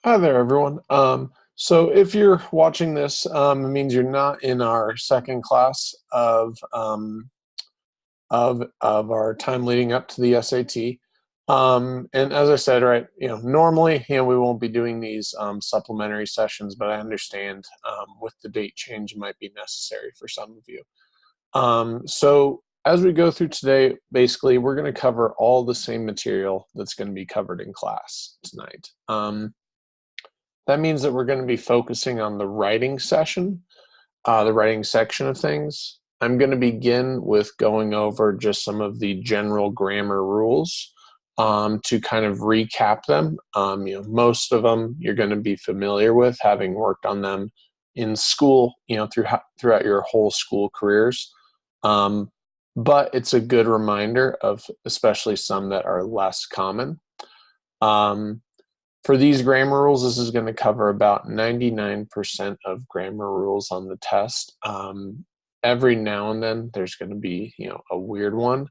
Hi there, everyone. So if you're watching this, it means you're not in our second class of our time leading up to the SAT. And as I said, right, normally, we won't be doing these supplementary sessions, but I understand with the date change, it might be necessary for some of you. So as we go through today, basically, we're going to cover all the same material that's going to be covered in class tonight. That means that we're going to be focusing on the writing session, the writing section of things. I'm going to begin with going over just some of the general grammar rules to kind of recap them. Most of them you're going to be familiar with, having worked on them in school, throughout your whole school careers. But it's a good reminder of especially some that are less common. Um, for these grammar rules, this is going to cover about 99% of grammar rules on the test. Every now and then there's going to be, a weird one.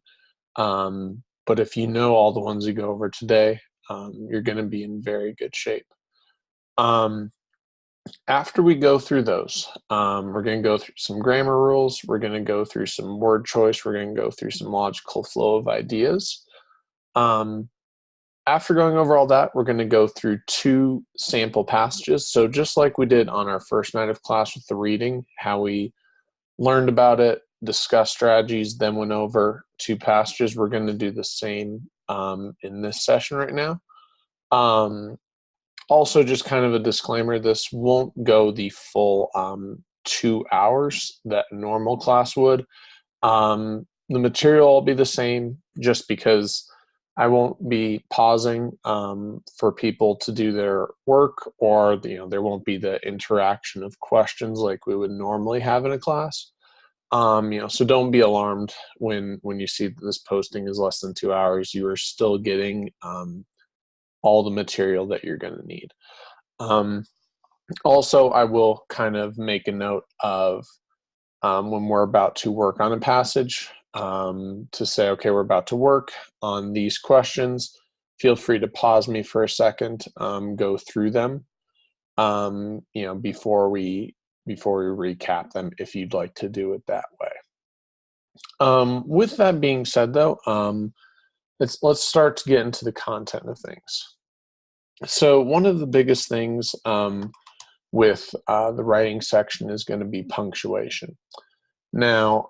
But if you know all the ones you go over today, you're going to be in very good shape. After we go through those, we're going to go through some grammar rules. We're going to go through some word choice. We're going to go through some logical flow of ideas. After going over all that, we're going to go through two sample passages. So just like we did on our first night of class with the reading, how we learned about it, discussed strategies, then went over two passages, we're going to do the same in this session right now. Also, just kind of a disclaimer, this won't go the full 2 hours that a normal class would. The material will be the same just because I won't be pausing for people to do their work, or there won't be the interaction of questions like we would normally have in a class. So don't be alarmed when you see that this posting is less than 2 hours. You are still getting all the material that you're going to need. Also, I will kind of make a note of when we're about to work on a passage, to say, okay, we're about to work on these questions. Feel free to pause me for a second, go through them, before we recap them, if you'd like to do it that way. With that being said, though, let's start to get into the content of things. So one of the biggest things with the writing section is going to be punctuation. Now,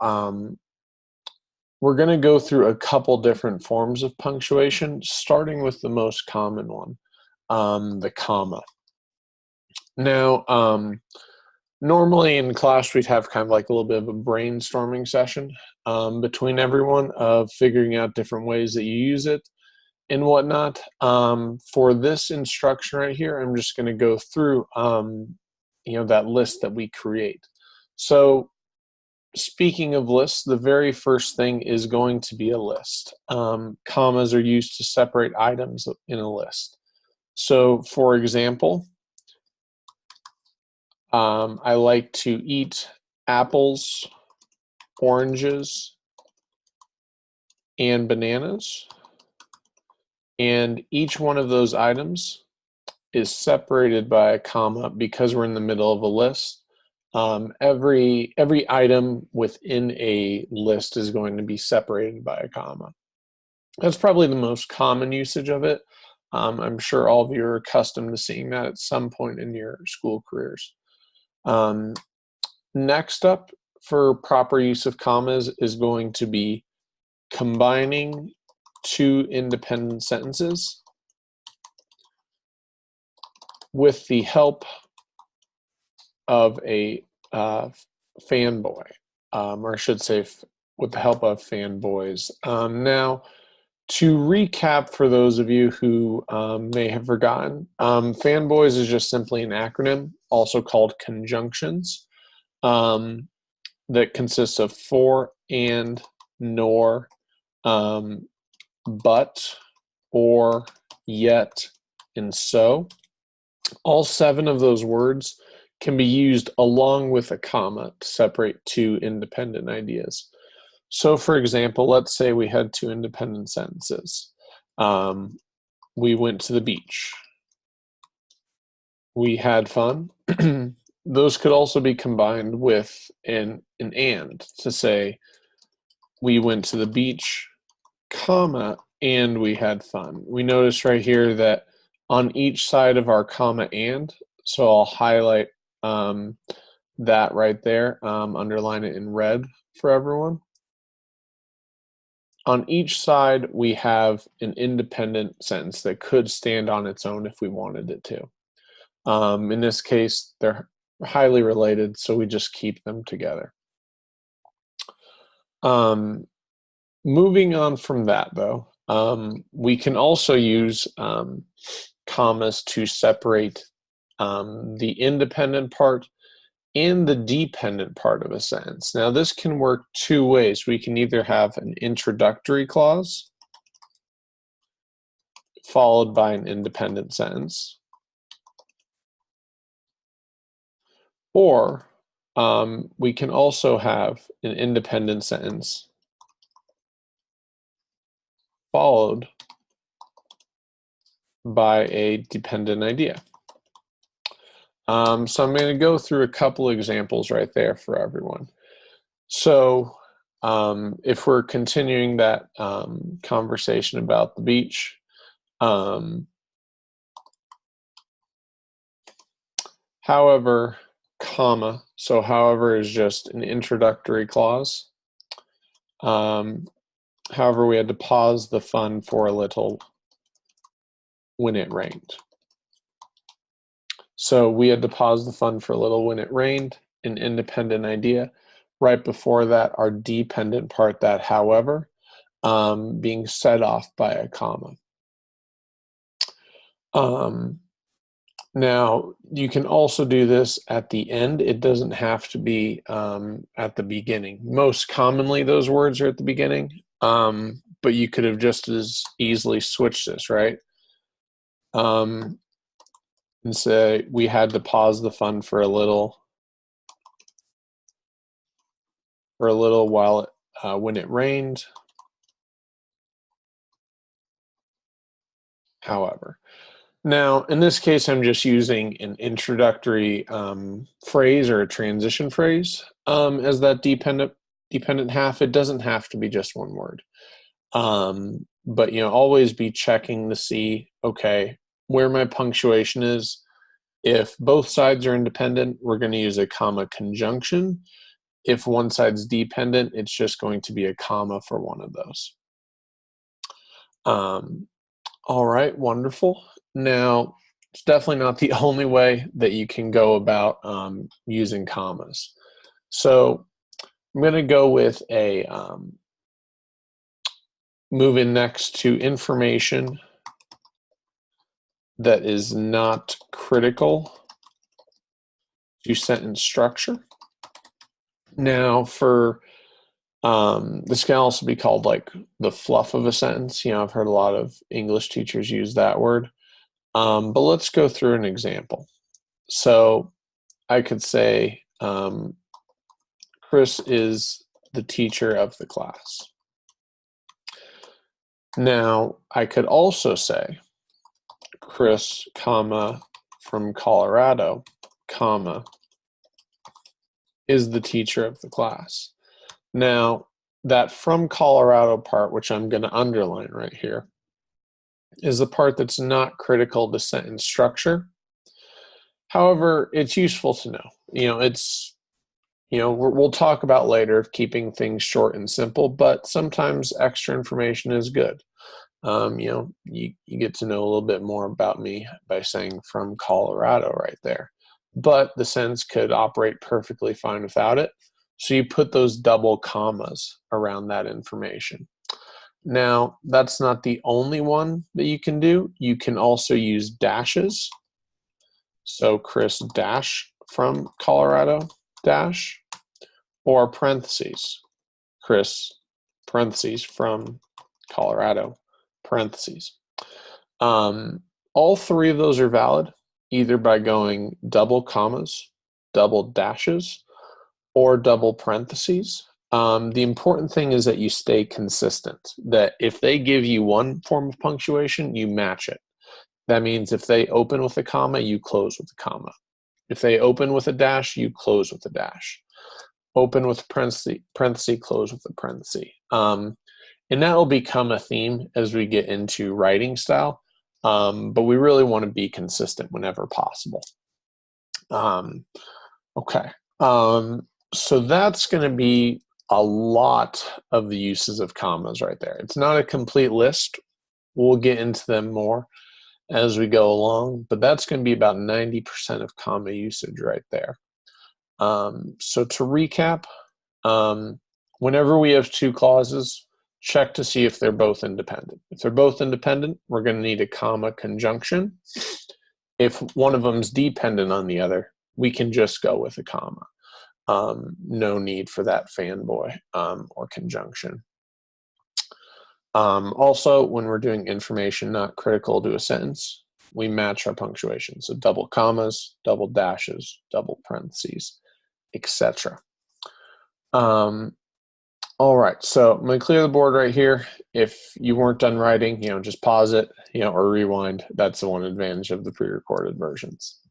we're going to go through a couple different forms of punctuation, starting with the most common one, the comma. Now, normally in class, we'd have kind of like a little bit of a brainstorming session between everyone of figuring out different ways that you use it and whatnot. For this instruction right here, I'm just going to go through, that list that we create. So speaking of lists, the very first thing is going to be a list. Commas are used to separate items in a list. So, for example, I like to eat apples, oranges, and bananas. And each one of those items is separated by a comma because we're in the middle of a list. Every item within a list is going to be separated by a comma. That's probably the most common usage of it. I'm sure all of you are accustomed to seeing that at some point in your school careers. Next up, for proper use of commas, is going to be combining two independent sentences with the help of a fanboy, or I should say with the help of fanboys. Now, to recap for those of you who may have forgotten, fanboys is just simply an acronym, also called conjunctions, that consists of for, and, nor, but, or, yet, and so. All 7 of those words can be used along with a comma to separate two independent ideas. So, for example, let's say we had two independent sentences. We went to the beach. we had fun. Those could also be combined with an and to say we went to the beach, comma, and we had fun. We notice right here that on each side of our comma and, so I'll highlight that right there, underline it in red for everyone. On each side, we have an independent sentence that could stand on its own if we wanted it to. In this case, they're highly related, so we just keep them together. Moving on from that, though, we can also use commas to separate the independent part and the dependent part of a sentence. Now, this can work two ways. We can either have an introductory clause followed by an independent sentence, or we can also have an independent sentence followed by a dependent idea. So I'm going to go through a couple examples right there for everyone. So if we're continuing that conversation about the beach, however, comma, so however is just an introductory clause. However, we had to pause the fun for a little when it rained. So we had to pause the fun for a little when it rained, an independent idea. Right before that, our dependent part, that however, being set off by a comma. Now, you can also do this at the end. It doesn't have to be at the beginning. Most commonly, those words are at the beginning, but you could have just as easily switched this, right? And say, we had to pause the fun for a little while when it rained. However, now in this case, I'm just using an introductory phrase or a transition phrase as that dependent half. It doesn't have to be just one word, but always be checking to see, okay, where my punctuation is. If both sides are independent, we're going to use a comma conjunction. If one side's dependent, it's just going to be a comma for one of those. All right, wonderful. Now, it's definitely not the only way that you can go about using commas. So I'm going to go with a move in next to information that is not critical to sentence structure. Now, for this can also be called like the fluff of a sentence. I've heard a lot of English teachers use that word. But let's go through an example. So I could say, Chris is the teacher of the class. Now, I could also say, Chris, comma, from Colorado, comma, is the teacher of the class. Now, that from Colorado part, which I'm going to underline right here, is the part that's not critical to sentence structure. However, it's useful to know. We'll talk about later keeping things short and simple, but sometimes extra information is good. You get to know a little bit more about me by saying from Colorado right there. But the sentence could operate perfectly fine without it. So you put those double commas around that information. Now, that's not the only one that you can do. You can also use dashes. So Chris dash from Colorado dash, or parentheses. Chris parentheses from Colorado parentheses. All three of those are valid, either by going double commas, double dashes, or double parentheses. The important thing is that you stay consistent, that if they give you one form of punctuation, you match it. That means if they open with a comma, you close with a comma. If they open with a dash, you close with a dash. Open with parenthesis, close with a parenthesis. And that will become a theme as we get into writing style, but we really want to be consistent whenever possible. Okay, so that's going to be a lot of the uses of commas right there. It's not a complete list. We'll get into them more as we go along, but that's going to be about 90% of comma usage right there. So to recap, whenever we have two clauses, check to see if they're both independent. If they're both independent, we're going to need a comma conjunction. If one of them's dependent on the other, we can just go with a comma. No need for that fanboy or conjunction. Also, when we're doing information not critical to a sentence, we match our punctuation. So double commas, double dashes, double parentheses, etc. All right, so I'm going to clear the board right here. If you weren't done writing, just pause it, or rewind. That's the one advantage of the pre-recorded versions.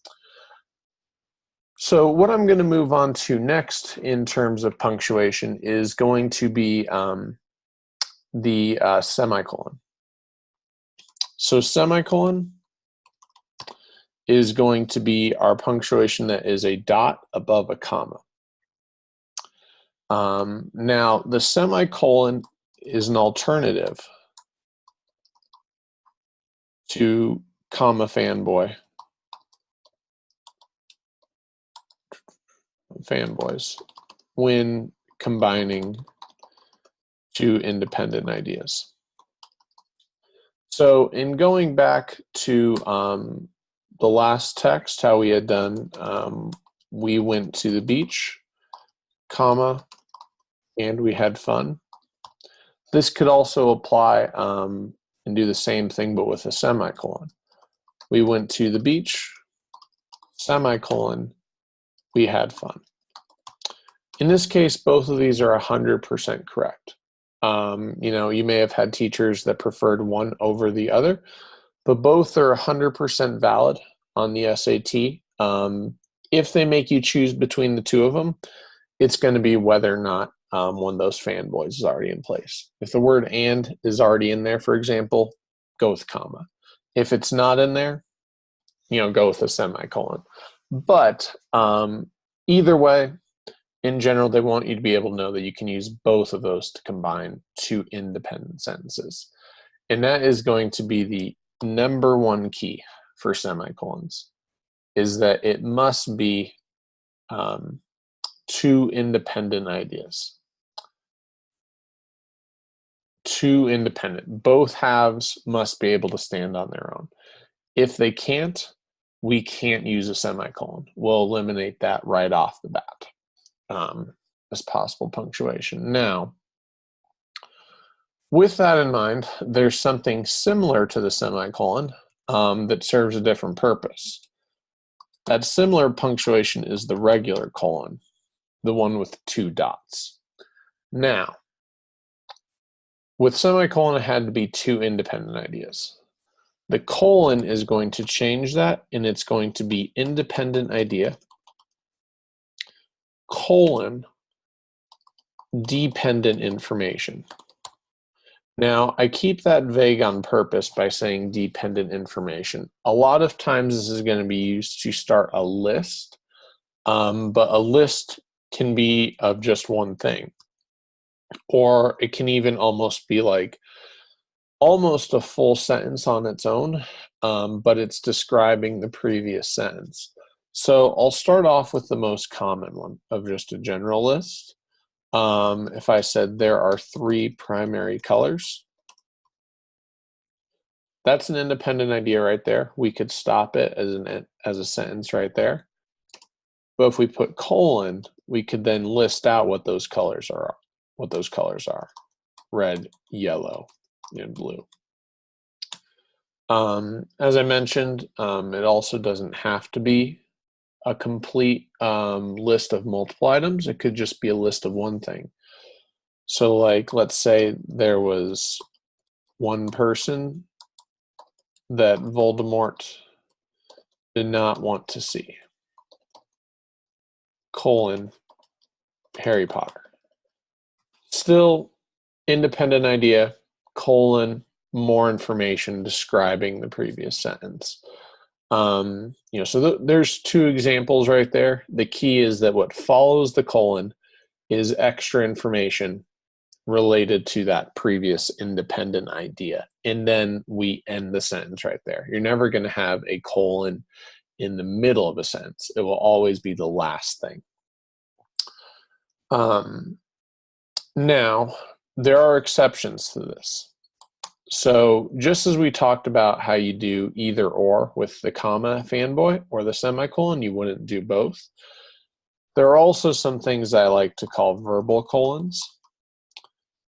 So what I'm going to move on to next in terms of punctuation is going to be the semicolon. So semicolon is going to be our punctuation that is a dot above a comma. Now, the semicolon is an alternative to comma fanboys when combining two independent ideas. So in going back to the last text, how we had done, we went to the beach, comma, and we had fun. This could also apply and do the same thing, but with a semicolon. We went to the beach, semicolon, we had fun. In this case, both of these are 100% correct. You may have had teachers that preferred one over the other, but both are 100% valid on the SAT. If they make you choose between the two of them, it's going to be whether or not one of those fanboys is already in place. If the word "and" is already in there, for example, go with comma. If it's not in there, go with a semicolon. But either way, in general, they want you to be able to know that you can use both of those to combine two independent sentences. And that is going to be the number one key for semicolons, is that it must be two independent ideas. Two independent. Both halves must be able to stand on their own. If they can't, we can't use a semicolon. We'll eliminate that right off the bat as possible punctuation. Now, with that in mind, there's something similar to the semicolon that serves a different purpose. That similar punctuation is the regular colon, the one with two dots. Now, with semicolon, it had to be two independent ideas. The colon is going to change that, and it's going to be independent idea, colon, dependent information. Now, I keep that vague on purpose by saying dependent information. A lot of times this is going to be used to start a list, but a list can be of just one thing. Or it can even almost be like almost a full sentence on its own, but it's describing the previous sentence. So I'll start off with the most common one of just a general list. If I said there are 3 primary colors, that's an independent idea right there. We could stop it as a sentence right there. But if we put colon, we could then list out what those colors are. Red, yellow, and blue. As I mentioned, it also doesn't have to be a complete list of multiple items. It could just be a list of one thing. So like, let's say there was one person that Voldemort did not want to see, colon, Harry Potter. Still independent idea, colon, more information describing the previous sentence. So there's two examples right there. The key is that what follows the colon is extra information related to that previous independent idea. And then we end the sentence right there. You're never going to have a colon in the middle of a sentence. It will always be the last thing. Now, there are exceptions to this. So just as we talked about how you do either or with the comma fanboy or the semicolon, you wouldn't do both. There are also some things I like to call verbal colons.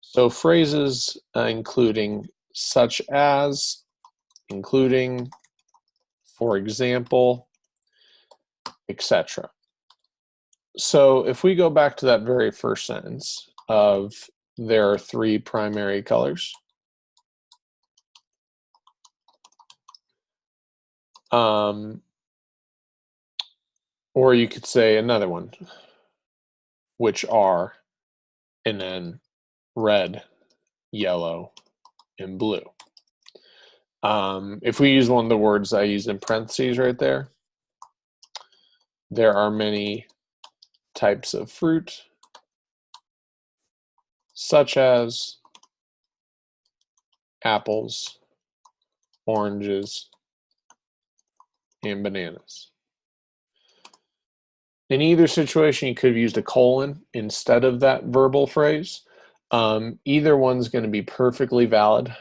So phrases including such as, including, for example, etc. So if we go back to that very first sentence of there are three primary colors, or you could say another one, which are, and then red, yellow, and blue. If we use one of the words I used in parentheses right there, there are many types of fruit, such as apples, oranges, and bananas. In either situation, you could have used a colon instead of that verbal phrase. Either one's going to be perfectly valid.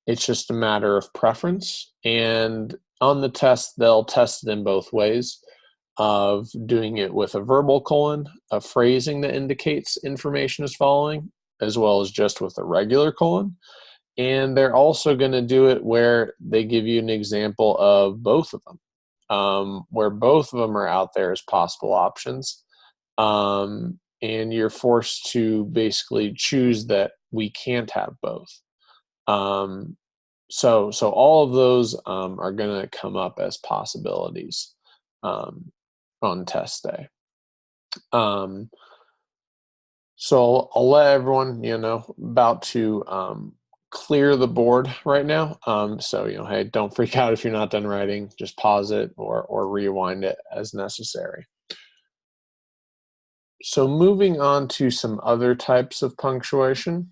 It's just a matter of preference. And on the test, they'll test it in both ways of doing it with a verbal colon, a phrasing that indicates information is following, as well as just with a regular colon. And they're also going to do it where they give you an example of both of them, where both of them are out there as possible options. And you're forced to basically choose that we can't have both. So all of those are going to come up as possibilities on test day. So I'll let everyone, about to clear the board right now. So, hey, don't freak out if you're not done writing. Just pause it or rewind it as necessary. So moving on to some other types of punctuation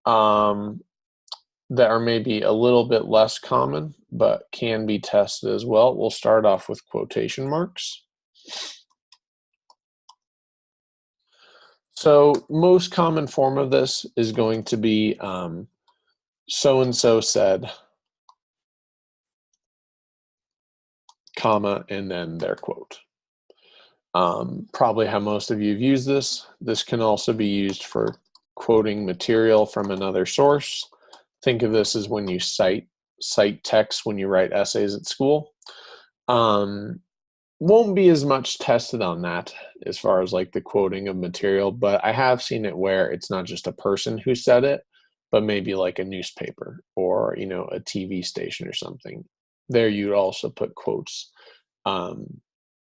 that are maybe a little bit less common, but can be tested as well. We'll start off with quotation marks. So most common form of this is going to be so-and-so said, comma, and then their quote. Probably how most of you have used this. This can also be used for quoting material from another source. Think of this as when you cite text when you write essays at school. Won't be as much tested on that as far as like the quoting of material, but I have seen it where it's not just a person who said it, but maybe like a newspaper or, a TV station or something. There you'd also put quotes,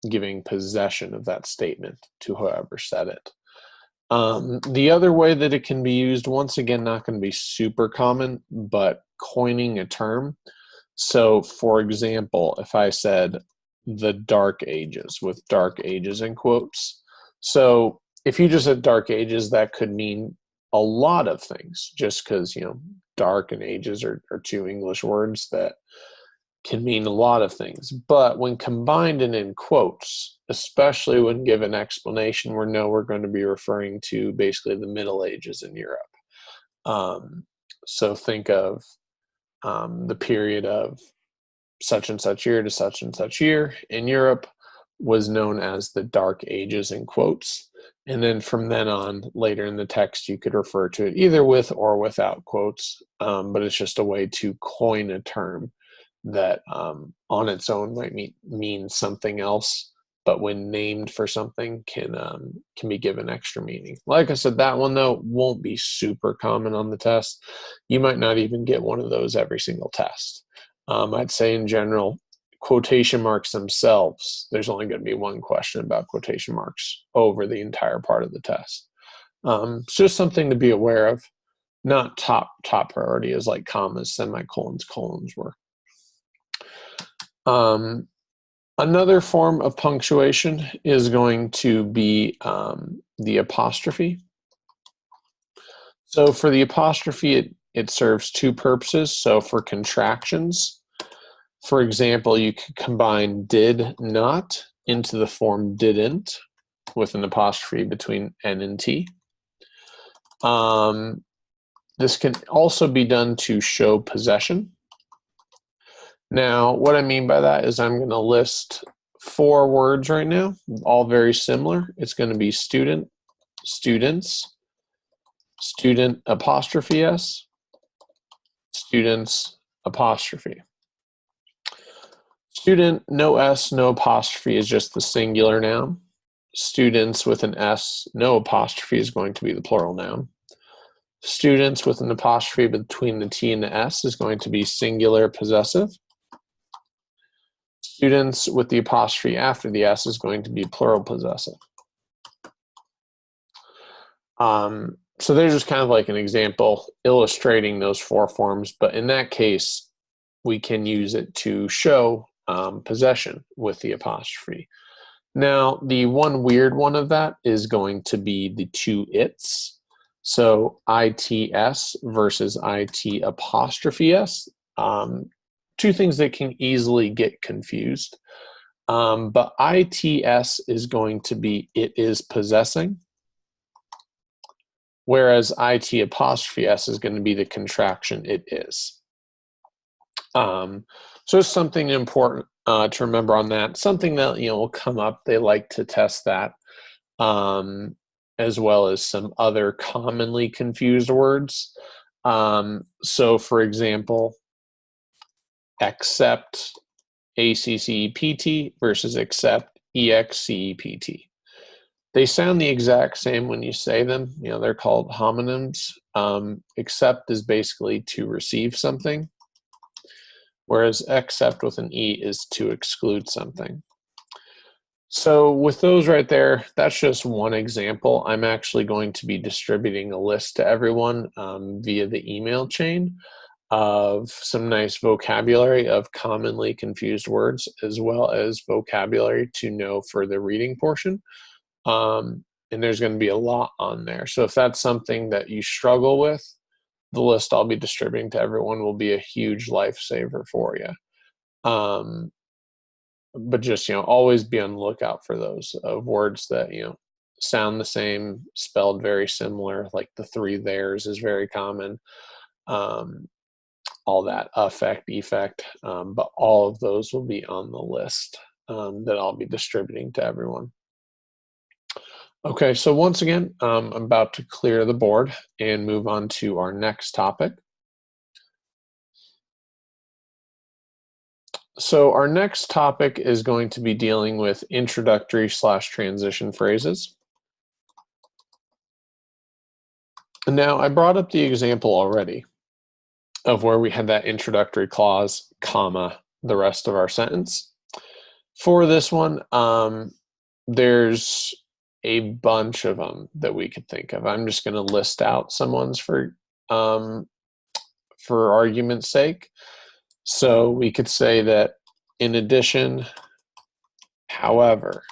giving possession of that statement to whoever said it. The other way that it can be used, once again, not going to be super common, but coining a term. So for example, if I said the Dark Ages with Dark Ages in quotes. So if you just said Dark Ages, that could mean a lot of things just because, dark and ages are two English words that can mean a lot of things. But when combined and in quotes, especially when given explanation, we're going to be referring to basically the Middle Ages in Europe. So think of the period of such and such year to such and such year in Europe was known as the Dark Ages in quotes. And then from then on, later in the text, you could refer to it either with or without quotes, but it's just a way to coin a term that on its own might mean something else, but when named for something can be given extra meaning. Like I said, that one though won't be super common on the test. You might not even get one of those every single test. I'd say in general, quotation marks themselves, there's only going to be one question about quotation marks over the entire part of the test. It's just something to be aware of. Not top priority as like commas, semicolons, colons were. Another form of punctuation is going to be the apostrophe. So for the apostrophe, it serves two purposes. So for contractions, for example, you could combine did not into the form didn't with an apostrophe between N and T. This can also be done to show possession. Now, what I mean by that is I'm going to list 4 words right now, all very similar. It's going to be student, students, student apostrophe S, students apostrophe. Student, no S, no apostrophe is just the singular noun. Students with an S, no apostrophe is going to be the plural noun. Students with an apostrophe between the T and the S is going to be singular possessive. Students with the apostrophe after the S is going to be plural possessive. So there's just kind of like an example illustrating those 4 forms, but in that case, we can use it to show possession with the apostrophe. Now, the one weird one of that is going to be the 2 its. So ITS versus IT apostrophe S. 2 things that can easily get confused. But ITS is going to be it is possessing, whereas IT apostrophe S is going to be the contraction it is. So it's something important to remember on that. Something that will come up. They like to test that, as well as some other commonly confused words. So, for example, accept ACCEPT versus accept EXCEPT. They sound the exact same when you say them. They're called homonyms. Accept is basically to receive something, whereas accept with an E is to exclude something. So with those right there, that's just one example. I'm actually going to be distributing a list to everyone via the email chain of some nice vocabulary of commonly confused words, as well as vocabulary to know for the reading portion. And there's going to be a lot on there. So if that's something that you struggle with, the list I'll be distributing to everyone will be a huge lifesaver for you. But just, always be on the lookout for those of words that, sound the same, spelled very similar, like the 3 theirs is very common. All that, affect, effect, but all of those will be on the list that I'll be distributing to everyone. Okay, so once again, I'm about to clear the board and move on to our next topic. So our next topic is going to be dealing with introductory/transition phrases. Now, I brought up the example already of where we had that introductory clause, comma, the rest of our sentence. For this one, there's a bunch of them that we could think of. I'm just going to list out some ones for argument's sake. So we could say that in addition, however,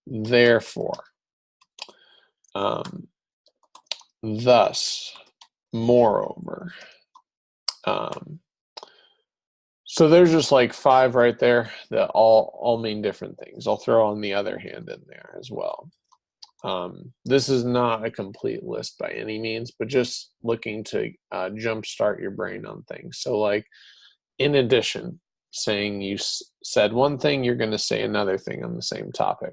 therefore, thus, moreover. So there's just like 5 right there that all mean different things. I'll throw on the other hand in there as well. This is not a complete list by any means, but just looking to jumpstart your brain on things. So like, in addition, saying you said one thing, you're going to say another thing on the same topic.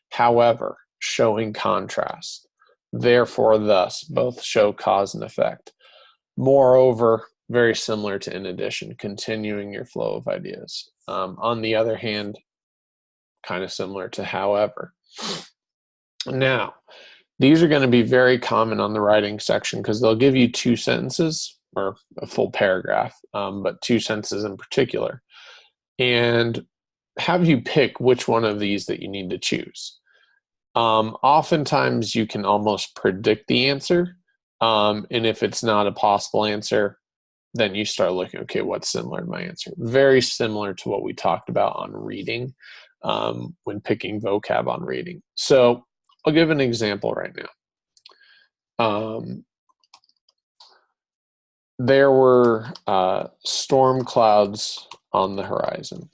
However, showing contrast. Therefore, thus, both show cause and effect. Moreover, very similar to in addition, continuing your flow of ideas. On the other hand, kind of similar to however. Now, these are going to be very common on the writing section because they'll give you 2 sentences or a full paragraph, but 2 sentences in particular, and have you pick which one of these that you need to choose. Oftentimes you can almost predict the answer, and if it's not a possible answer, then you start looking, okay, what's similar to my answer? Very similar to what we talked about on reading, when picking vocab on reading. So I'll give an example right now. There were storm clouds on the horizon.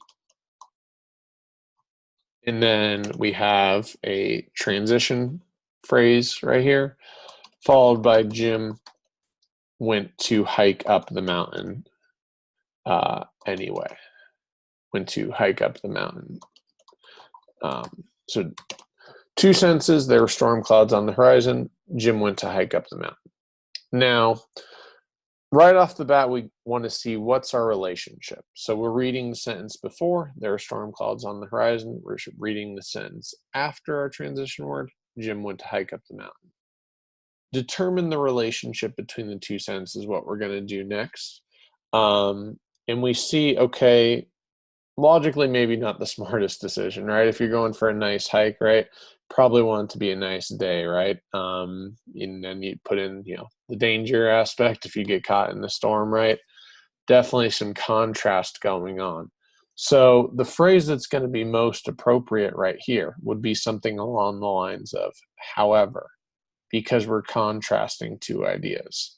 And then we have a transition phrase right here, followed by Jim went to hike up the mountain anyway. Went to hike up the mountain. So 2 sentences, there were storm clouds on the horizon. Jim went to hike up the mountain. Now, right off the bat, we want to see what's our relationship. So we're reading the sentence before, there are storm clouds on the horizon. We're reading the sentence after our transition word, Jim went to hike up the mountain. Determine the relationship between the 2 sentences, what we're going to do next. And we see, okay, logically, maybe not the smartest decision, right? If you're going for a nice hike, right, probably want it to be a nice day, right? And then you put in, the danger aspect if you get caught in the storm, right? Definitely some contrast going on. So the phrase that's going to be most appropriate right here would be something along the lines of, however, because we're contrasting 2 ideas.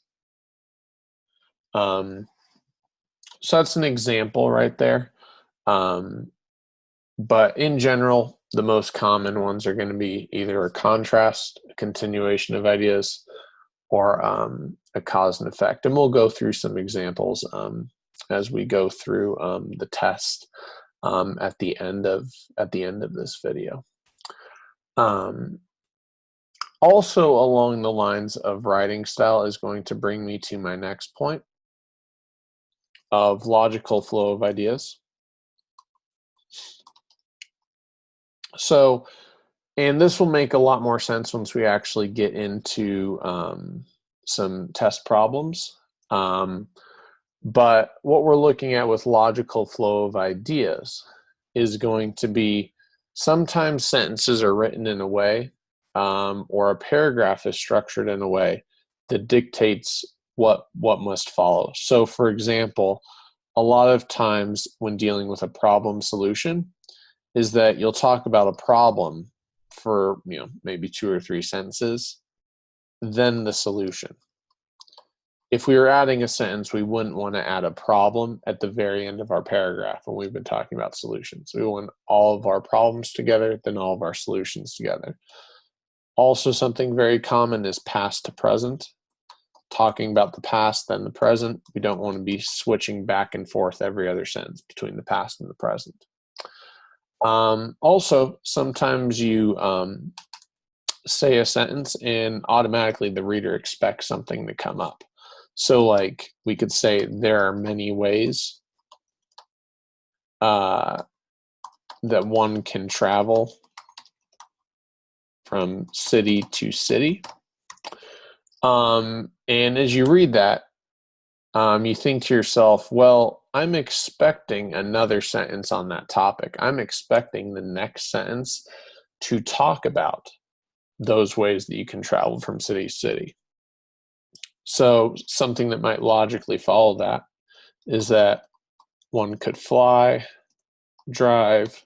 So that's an example right there. But in general, the most common ones are going to be either a contrast, a continuation of ideas, or a cause and effect. And we'll go through some examples as we go through the test at the end of this video. Also along the lines of writing style is going to bring me to my next point of logical flow of ideas. So, and this will make a lot more sense once we actually get into some test problems. But what we're looking at with logical flow of ideas is going to be sometimes sentences are written in a way or a paragraph is structured in a way that dictates what must follow. So for example, a lot of times when dealing with a problem solution is that you'll talk about a problem for maybe 2 or 3 sentences, then the solution. If we were adding a sentence, we wouldn't want to add a problem at the very end of our paragraph when we've been talking about solutions. We want all of our problems together, then all of our solutions together. Also, something very common is past to present. Talking about the past, then the present. We don't want to be switching back and forth every other sentence between the past and the present. Also, sometimes you say a sentence and automatically the reader expects something to come up. So like we could say there are many ways that one can travel from city to city. And as you read that, you think to yourself, well, I'm expecting another sentence on that topic. I'm expecting the next sentence to talk about those ways that you can travel from city to city. So something that might logically follow that is that one could fly, drive,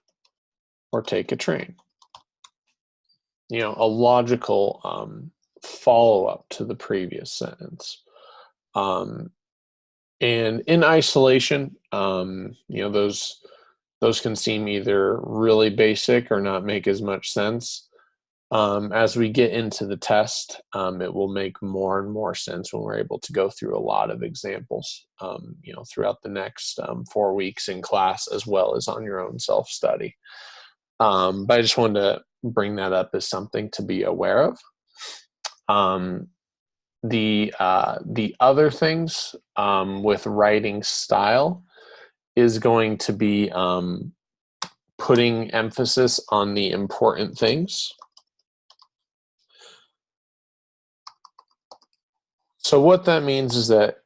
or take a train. A logical follow-up to the previous sentence. And in isolation, those can seem either really basic or not make as much sense. As we get into the test, it will make more and more sense when we're able to go through a lot of examples, throughout the next 4 weeks in class, as well as on your own self-study. But I just wanted to bring that up as something to be aware of. The other things with writing style is going to be putting emphasis on the important things. So what that means is that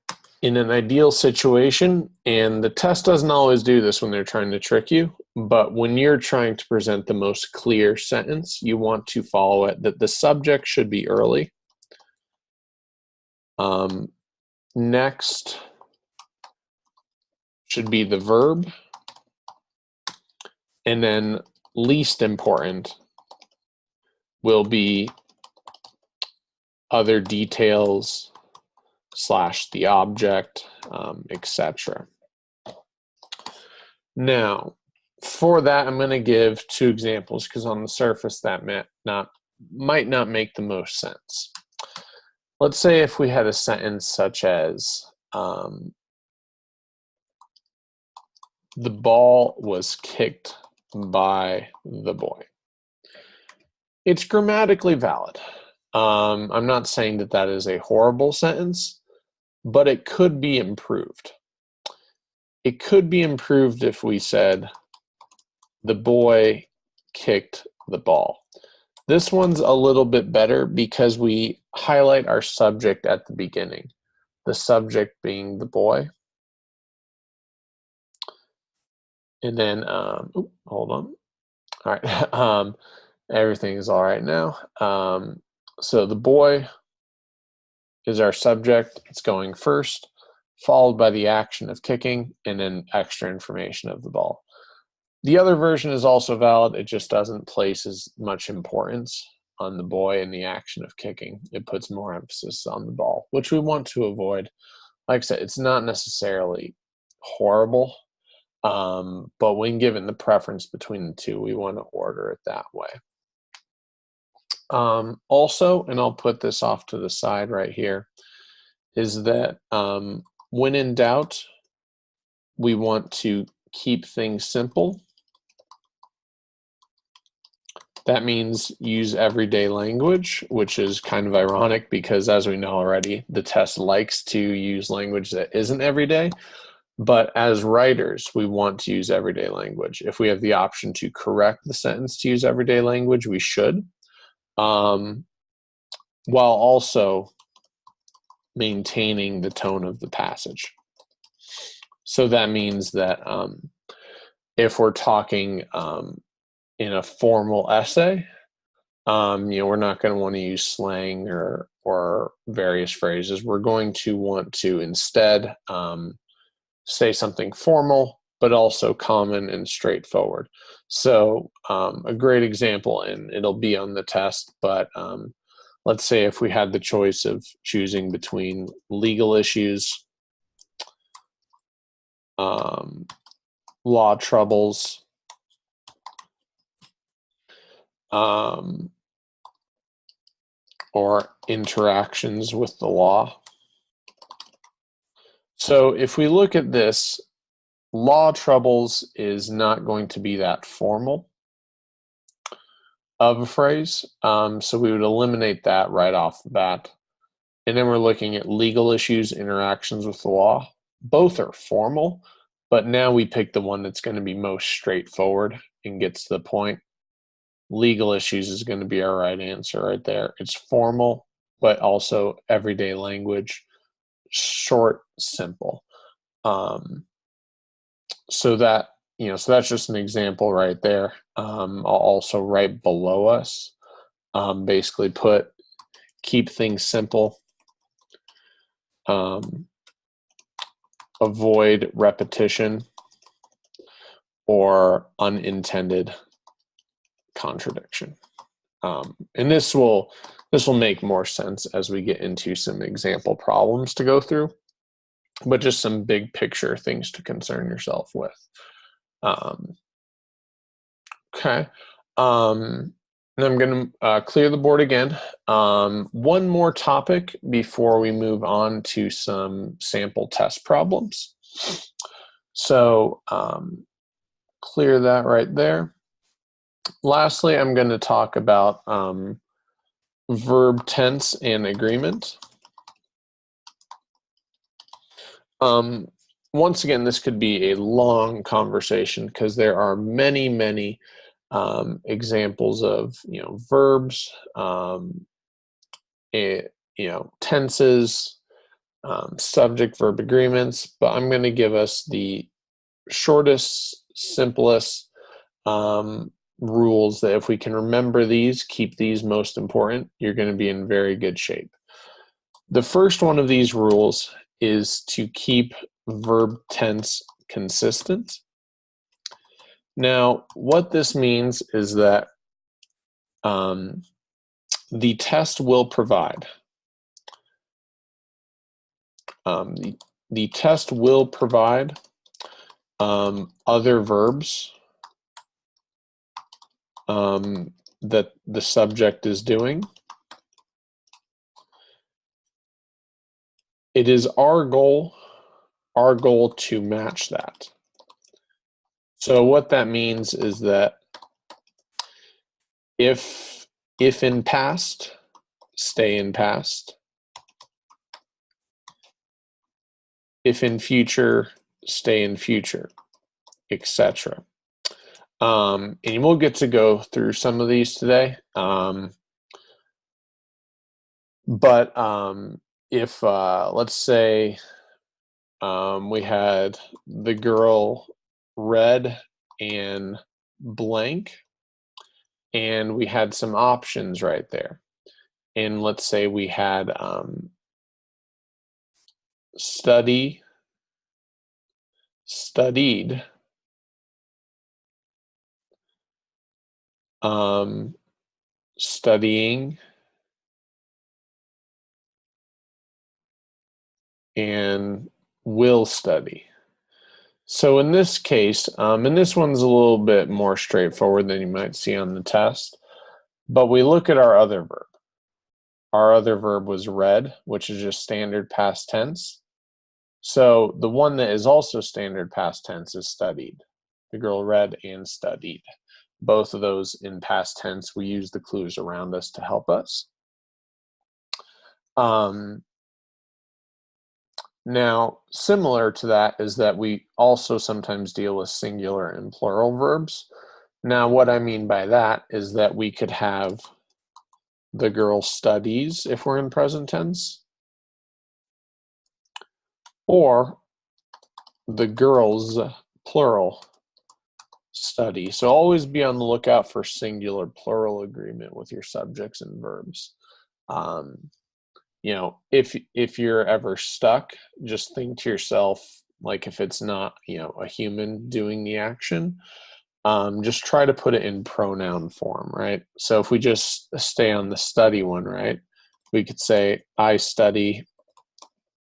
In an ideal situation, and the test doesn't always do this when they're trying to trick you, but when you're trying to present the most clear sentence, you want to follow it that the subject should be early. Next should be the verb. And then least important will be other details / the object, etc. Now, for that, I'm going to give 2 examples because on the surface that might not make the most sense. Let's say if we had a sentence such as, the ball was kicked by the boy. It's grammatically valid. I'm not saying that that is a horrible sentence, but it could be improved. It could be improved if we said, the boy kicked the ball. This one's a little bit better because we highlight our subject at the beginning, the subject being the boy. And then, hold on. All right, everything is all right now. So the boy is our subject. It's going first, followed by the action of kicking, and then extra information of the ball. The other version is also valid. It just doesn't place as much importance on the boy and the action of kicking. It puts more emphasis on the ball, which we want to avoid. Like I said, it's not necessarily horrible, but when given the preference between the two, we want to order it that way. Also, and I'll put this off to the side right here, is that when in doubt, we want to keep things simple. That means use everyday language, which is kind of ironic because, as we know already, the test likes to use language that isn't everyday. But as writers, we want to use everyday language. If we have the option to correct the sentence to use everyday language, we should, while also maintaining the tone of the passage. So that means that if we're talking in a formal essay, we're not going to want to use slang or various phrases. We're going to want to instead say something formal, but also common and straightforward. So a great example, and it'll be on the test, but let's say if we had the choice of choosing between legal issues, law troubles, or interactions with the law. So if we look at this, law troubles is not going to be that formal of a phrase. So we would eliminate that right off the bat. And then we're looking at legal issues, interactions with the law. Both are formal, but now we pick the one that's going to be most straightforward and gets to the point. Legal issues is going to be our right answer right there. It's formal, but also everyday language, short, simple. So that's just an example right there. I'll also right below us, basically put keep things simple, avoid repetition or unintended contradiction. And this will make more sense as we get into some example problems to go through, but just some big picture things to concern yourself with. Okay. And I'm going to clear the board again. One more topic before we move on to some sample test problems. So clear that right there. Lastly, I'm going to talk about verb tense and agreement. Once again, this could be a long conversation because there are many, many examples of verbs, tenses, subject-verb agreements, but I'm going to give us the shortest, simplest rules that if we can remember these, keep these most important, you're going to be in very good shape. The first one of these rules is to keep verb tense consistent. Now, what this means is that the test will provide. The test will provide other verbs that the subject is doing. It is our goal to match that. So what that means is that if in past, stay in past. If in future, stay in future, etc. And we'll get to go through some of these today. If let's say we had the girl read and blank, and we had some options right there. And let's say we had study, studied, studying, and will study. So in this case, and this one's a little bit more straightforward than you might see on the test, but we look at our other verb. Our other verb was read, which is just standard past tense. So the one that is also standard past tense is studied. The girl read and studied. Both of those in past tense, we use the clues around us to help us. Now, similar to that is that we also sometimes deal with singular and plural verbs. Now, what I mean by that is that we could have the girl studies if we're in present tense, or the girls, plural, study. So always be on the lookout for singular plural agreement with your subjects and verbs. You know, if you're ever stuck, just think to yourself, like if it's not, you know, a human doing the action, just try to put it in pronoun form, right? So if we just stay on the study one, right, we could say, I study,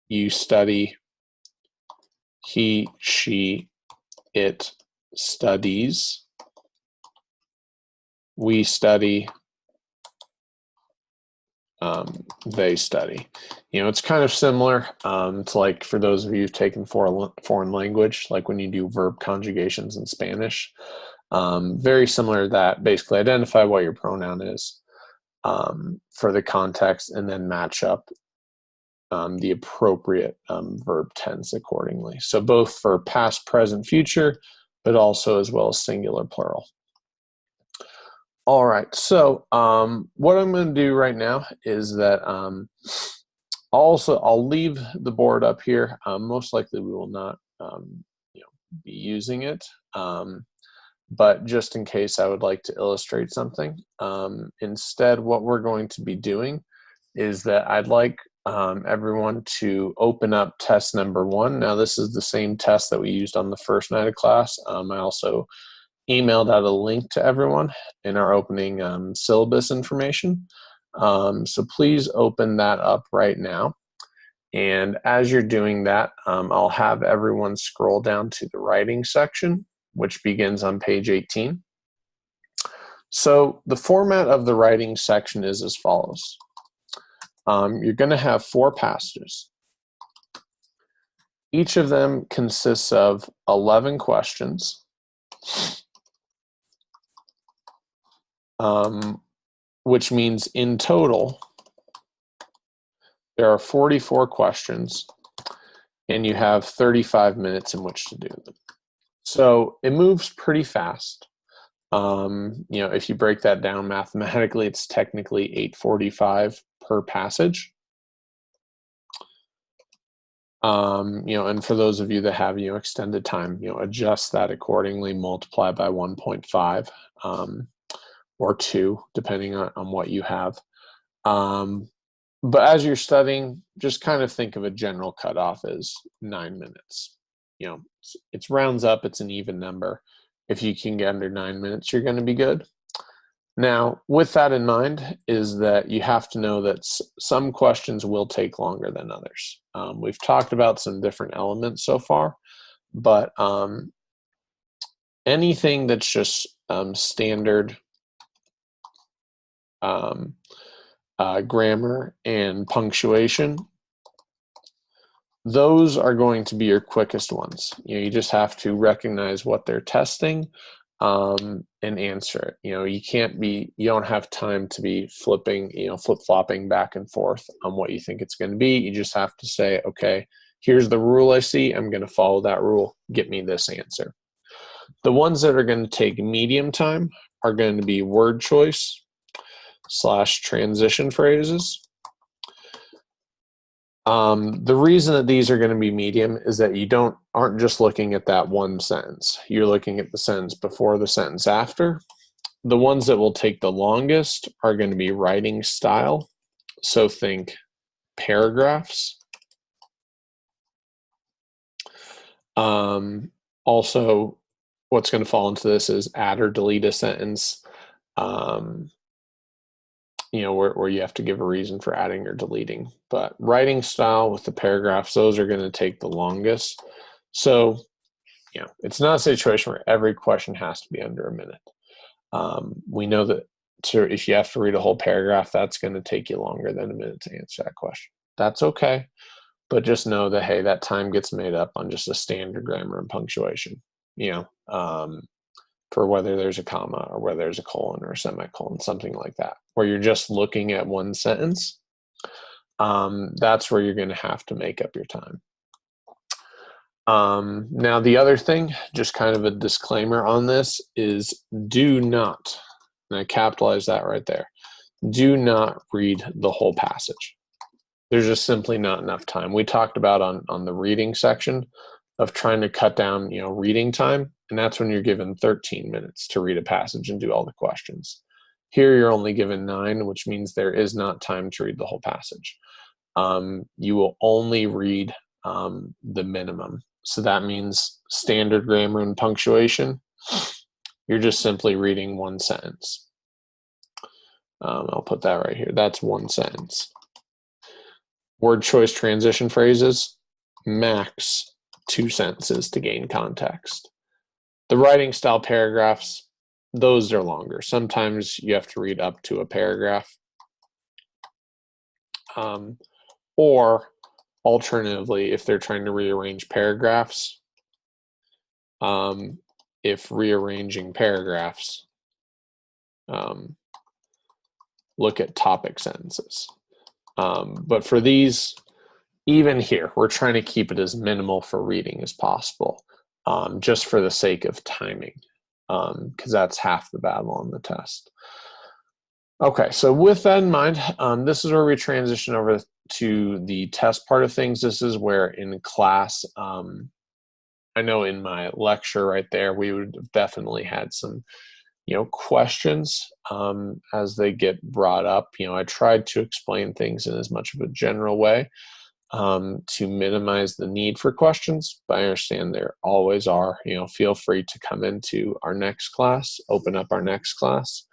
you study, he, she, it studies, we study, they study. You know, it's kind of similar to, like, for those of you who've taken foreign language, like when you do verb conjugations in Spanish. Very similar to that. Basically identify what your pronoun is for the context, and then match up the appropriate verb tense accordingly. So both for past, present, future, but also as well as singular, plural. All right, so what I'm going to do right now is that I'll leave the board up here. Most likely we will not be using it, but just in case, I would like to illustrate something. Instead, what we're going to be doing is that I'd like everyone to open up test number 1. Now, this is the same test that we used on the first night of class. I also emailed out a link to everyone in our opening syllabus information. So please open that up right now. And as you're doing that, I'll have everyone scroll down to the writing section, which begins on page 18. So the format of the writing section is as follows. You're going to have 4 passages. Each of them consists of 11 questions. Which means in total, there are 44 questions, and you have 35 minutes in which to do them. So it moves pretty fast. You know, if you break that down mathematically, it's technically 8:45 per passage. And for those of you that have, extended time, adjust that accordingly, multiply by 1.5 or 2, depending on what you have. But as you're studying, just kind of think of a general cutoff as 9 minutes. It rounds up, it's an even number. If you can get under 9 minutes, you're going to be good. Now, with that in mind, is that you have to know that some questions will take longer than others. We've talked about some different elements so far, but anything that's just standard grammar and punctuation, those are going to be your quickest ones. You just have to recognize what they're testing and answer it. You don't have time to be flip-flopping back and forth on what you think it's going to be. You just have to say, okay, here's the rule I see. I'm going to follow that rule. Get me this answer. The ones that are going to take medium time are going to be word choice / transition phrases. The reason that these are going to be medium is that you aren't just looking at that one sentence. You're looking at the sentence before, the sentence after. The ones that will take the longest are going to be writing style. So think paragraphs. Also, what's going to fall into this is add or delete a sentence. Where you have to give a reason for adding or deleting. But writing style with the paragraphs, those are going to take the longest. So, it's not a situation where every question has to be under a minute. We know that if you have to read a whole paragraph, that's going to take you longer than a minute to answer that question. That's okay. But just know that, hey, that time gets made up on just a standard grammar and punctuation, for whether there's a comma or whether there's a colon or a semicolon, something like that, where you're just looking at one sentence. That's where you're going to have to make up your time. Now, the other thing, just kind of a disclaimer on this, is do not, and I capitalize that right there, do not read the whole passage. There's just simply not enough time. We talked about on the reading section of trying to cut down, reading time, and that's when you're given 13 minutes to read a passage and do all the questions. Here you're only given 9, which means there is not time to read the whole passage. You will only read the minimum. So that means standard grammar and punctuation, you're just simply reading one sentence. I'll put that right here. That's one sentence. Word choice transition phrases, max 2 sentences to gain context. The writing style paragraphs, those are longer. Sometimes you have to read up to a paragraph. Or alternatively, if they're trying to rearrange paragraphs, if rearranging paragraphs, look at topic sentences. But for these, even here, we're trying to keep it as minimal for reading as possible, just for the sake of timing, because that's half the battle on the test. Okay, so with that in mind, this is where we transition over to the test part of things. This is where in class, I know in my lecture right there, we would have definitely had some questions as they get brought up. I tried to explain things in as much of a general way to minimize the need for questions, but I understand there always are. Feel free to come into our next class, open up our next class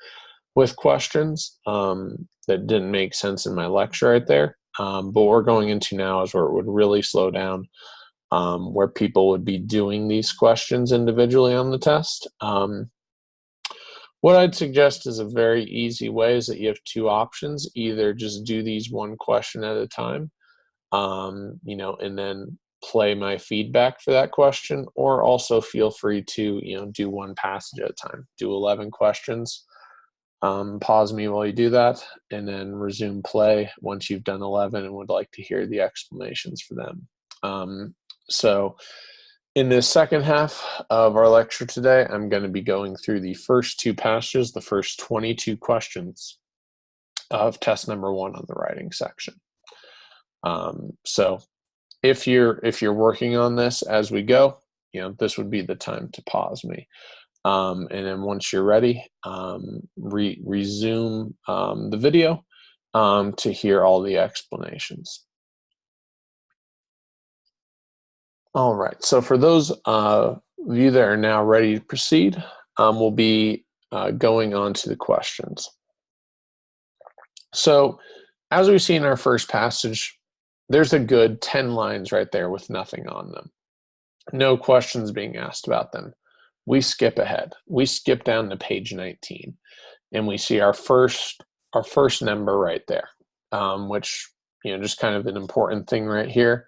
with questions that didn't make sense in my lecture right there. But what we're going into now is where it would really slow down, where people would be doing these questions individually on the test. What I'd suggest is a very easy way is that you have 2 options. Either just do these one question at a time, and then play my feedback for that question, or also feel free to, do one passage at a time. Do 11 questions. Pause me while you do that, and then resume play once you've done 11 and would like to hear the explanations for them. So in this second half of our lecture today, I'm going to be going through the first 2 passages, the first 22 questions of test number 1 on the writing section. So if you're working on this as we go, this would be the time to pause me. And then once you're ready, resume the video to hear all the explanations. All right, so for those of you that are now ready to proceed, we'll be going on to the questions. So as we see in our first passage, there's a good 10 lines right there with nothing on them. No questions being asked about them. We skip ahead. We skip down to page 19, and we see our first number right there, which, just kind of an important thing right here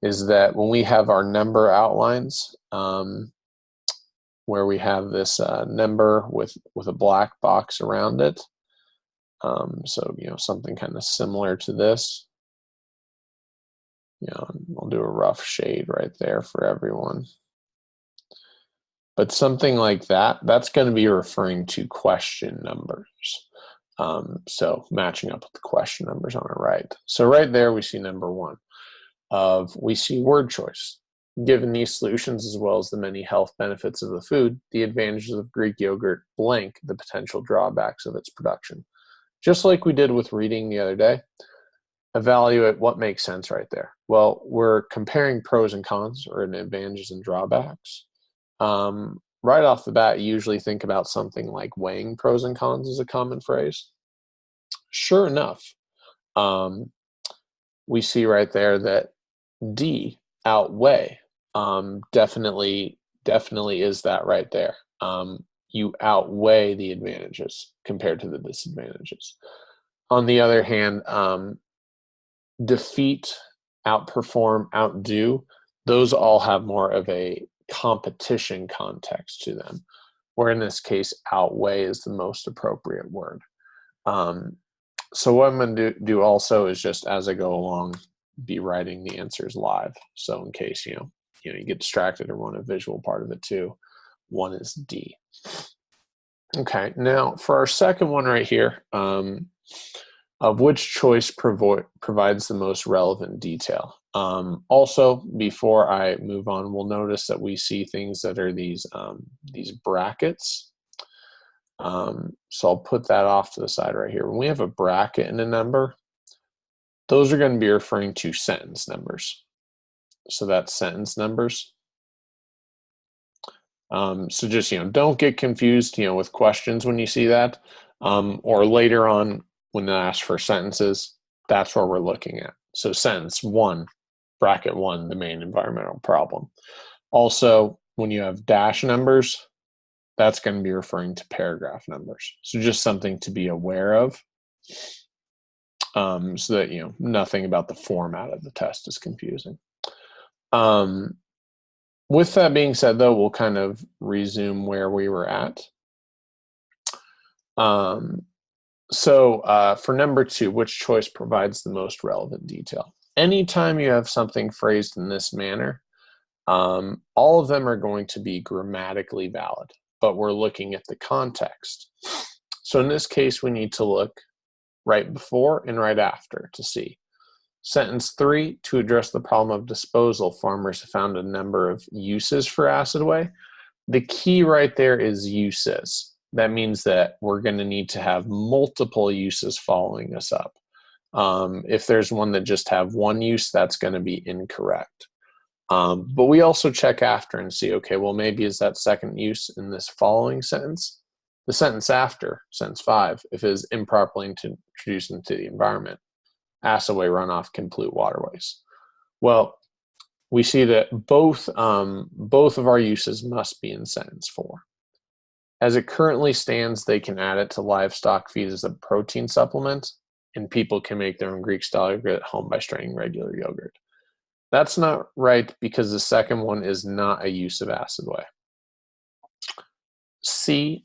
is that when we have our number outlines, where we have this number with a black box around it, so something kind of similar to this. I'll do a rough shade right there for everyone. But something like that, that's going to be referring to question numbers. So matching up with the question numbers on our right. So right there we see number 1 we see word choice. Given these solutions as well as the many health benefits of the food, the advantages of Greek yogurt blank the potential drawbacks of its production. Just like we did with reading the other day, evaluate what makes sense right there. Well, we're comparing pros and cons, or advantages and drawbacks. Right off the bat, you usually think about something like weighing pros and cons as a common phrase. Sure enough, we see right there that D, outweigh, definitely is that right there. You outweigh the advantages compared to the disadvantages. On the other hand, defeat, outperform, outdo, those all have more of a competition context to them, where in this case, outweigh is the most appropriate word. So what I'm going to do also is, just as I go along, be writing the answers live. So in case, you get distracted or want a visual part of it too, 1 is D. Okay, now for our second one right here, of which choice provides the most relevant detail. Also, before I move on, we'll notice that we see things that are these brackets. So I'll put that off to the side right here. When we have a bracket in a number, those are going to be referring to sentence numbers. So that's sentence numbers. So just, don't get confused, with questions when you see that, or later on when they ask for sentences, that's where we're looking at. So sentence 1, bracket 1, the main environmental problem. Also, when you have dash numbers, that's going to be referring to paragraph numbers. So just something to be aware of, so that, nothing about the format of the test is confusing. With that being said, though, we'll kind of resume where we were at. So for number 2, which choice provides the most relevant detail? Anytime you have something phrased in this manner, all of them are going to be grammatically valid, but we're looking at the context. So in this case, we need to look right before and right after to see. Sentence 3, to address the problem of disposal, farmers have found a number of uses for acid whey. The key right there is uses. That means that we're going to need to have multiple uses following this up. If there's one that just have one use, that's going to be incorrect. But we also check after and see, okay, well, maybe is that second use in this following sentence? The sentence after, sentence 5, if it is improperly introduced into the environment, acid whey runoff can pollute waterways. Well, we see that both of our uses must be in sentence 4. As it currently stands, they can add it to livestock feed as a protein supplement, and people can make their own Greek-style yogurt at home by straining regular yogurt. That's not right, because the second one is not a use of acid whey. C,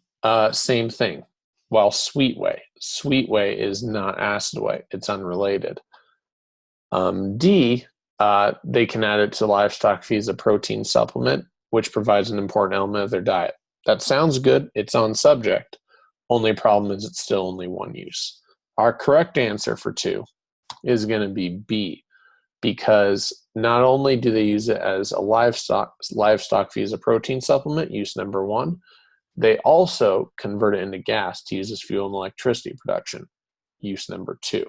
same thing. While sweet whey is not acid whey. It's unrelated. D, they can add it to livestock feed as a protein supplement, which provides an important element of their diet. That sounds good. It's on subject. Only problem is it's still only one use. Our correct answer for 2 is going to be B. because not only do they use it as a livestock feed as a protein supplement, use number one, they also convert it into gas to use as fuel and electricity production, use number two.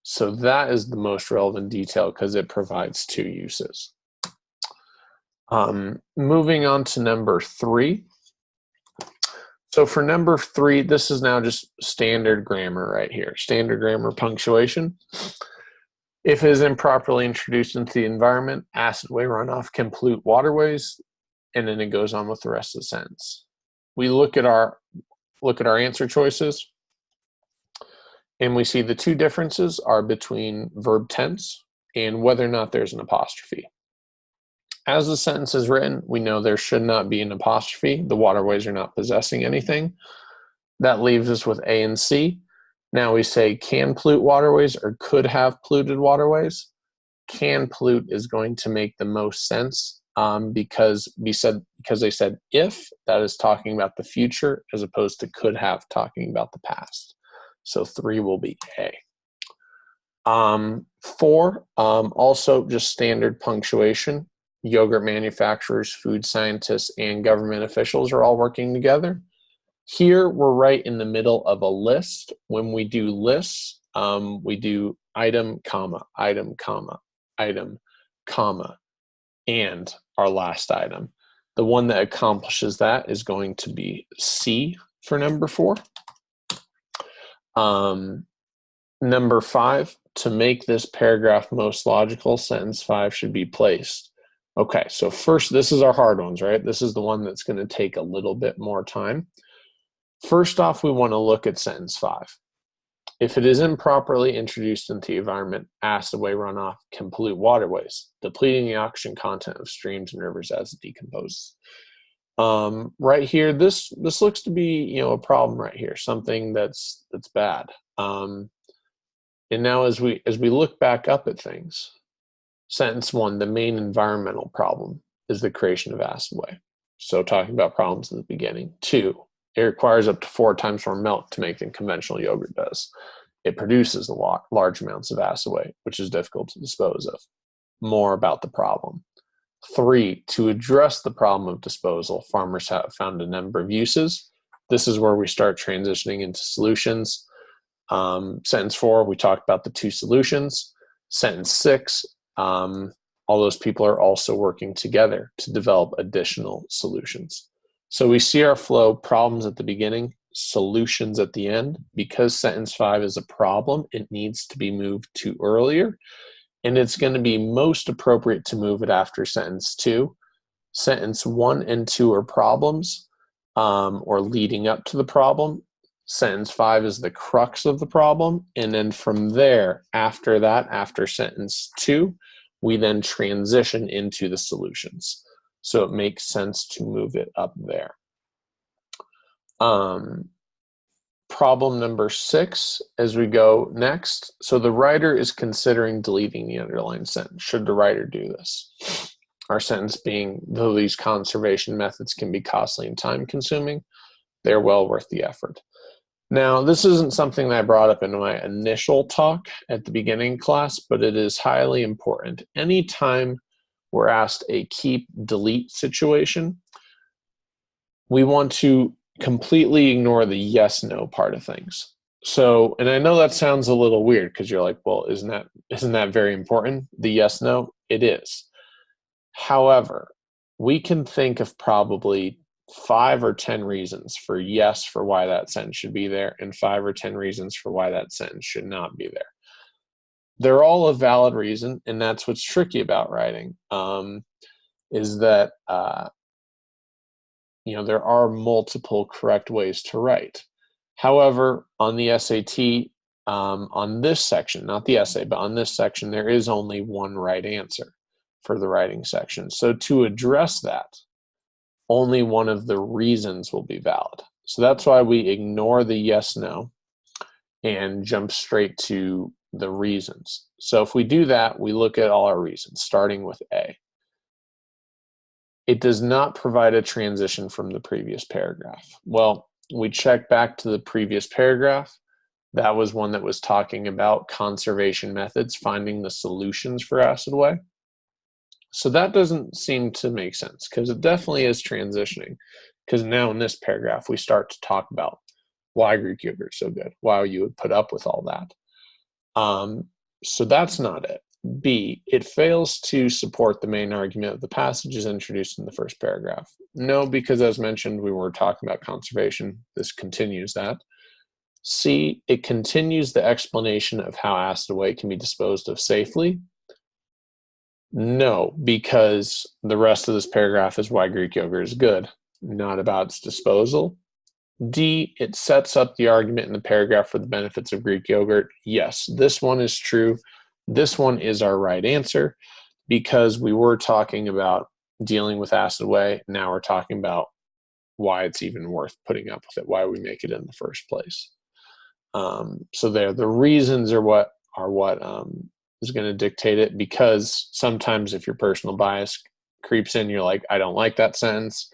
So that is the most relevant detail because it provides two uses. Moving on to number three. So for number three, this is now just standard grammar right here, standard grammar punctuation. If it is improperly introduced into the environment, acid way runoff can pollute waterways, and then it goes on with the rest of the sentence. We look at our answer choices, and we see the two differences are between verb tense and whether or not there's an apostrophe. As the sentence is written, we know there should not be an apostrophe. The waterways are not possessing anything. That leaves us with A and C. Now we say can pollute waterways or could have polluted waterways. Can pollute is going to make the most sense because they said if, that is talking about the future as opposed to could have talking about the past. So 3 will be A. 4, also just standard punctuation. Yogurt manufacturers, food scientists, and government officials are all working together. Here, we're right in the middle of a list. When we do lists, we do item, comma, item, comma, item, comma, and our last item. The one that accomplishes that is going to be C for number 4. Number 5, to make this paragraph most logical, sentence 5 should be placed. Okay, so first, this is our hard ones, right? This is the one that's going to take a little bit more time. First off, we want to look at sentence 5. If it is improperly introduced into the environment, acid way runoff can pollute waterways, depleting the oxygen content of streams and rivers as it decomposes. Right here, this looks to be a problem right here, something that's bad. And now as we look back up at things, sentence 1, the main environmental problem is the creation of acid way. So talking about problems in the beginning. 2, it requires up to 4 times more milk to make than conventional yogurt does. It produces large amounts of acid way, which is difficult to dispose of. More about the problem. 3, to address the problem of disposal, farmers have found a number of uses. This is where we start transitioning into solutions. Sentence 4, we talked about the 2 solutions. Sentence 6, all those people are also working together to develop additional solutions. So we see our flow: problems at the beginning, solutions at the end. Because sentence 5 is a problem, it needs to be moved to earlier, and it's going to be most appropriate to move it after sentence 2. Sentence 1 and 2 are problems, or leading up to the problem. Sentence 5 is the crux of the problem, and then from there, after that, after sentence 2, we then transition into the solutions. So it makes sense to move it up there. Problem number 6, as we go next. So the writer is considering deleting the underlined sentence. Should the writer do this? Our sentence being, though these conservation methods can be costly and time-consuming, they're well worth the effort. Now, this isn't something that I brought up in my initial talk at the beginning class, but it is highly important. Anytime we're asked a keep delete situation, we want to completely ignore the yes no part of things. So, and I know that sounds a little weird because you're like, well, isn't that very important? The yes no, it is. However, we can think of probably 5 or 10 reasons for yes for why that sentence should be there, and 5 or 10 reasons for why that sentence should not be there. They're all a valid reason, and that's what's tricky about writing, is that there are multiple correct ways to write. However, on the SAT, on this section, not the essay, but on this section, there is only one right answer for the writing section. So to address that, only one of the reasons will be valid. So that's why we ignore the yes, no, and jump straight to the reasons. So if we do that, we look at all our reasons, starting with A. It does not provide a transition from the previous paragraph. Well, we check back to the previous paragraph. That was one that was talking about conservation methods, finding the solutions for acid weigh. So that doesn't seem to make sense, because it definitely is transitioning. Because now in this paragraph, we start to talk about why Greek yogurt is so good, why you would put up with all that. So that's not it. B, it fails to support the main argument of the passages introduced in the first paragraph. No, because as mentioned, we were talking about conservation. This continues that. C, it continues the explanation of how acid weigh can be disposed of safely. No, because the rest of this paragraph is why Greek yogurt is good, not about its disposal. D, it sets up the argument in the paragraph for the benefits of Greek yogurt. Yes, this one is true. This one is our right answer, because we were talking about dealing with acid weigh. Now we're talking about why it's even worth putting up with it, why we make it in the first place. So the reasons are what is going to dictate it, because sometimes if your personal bias creeps in, you're like, I don't like that sentence.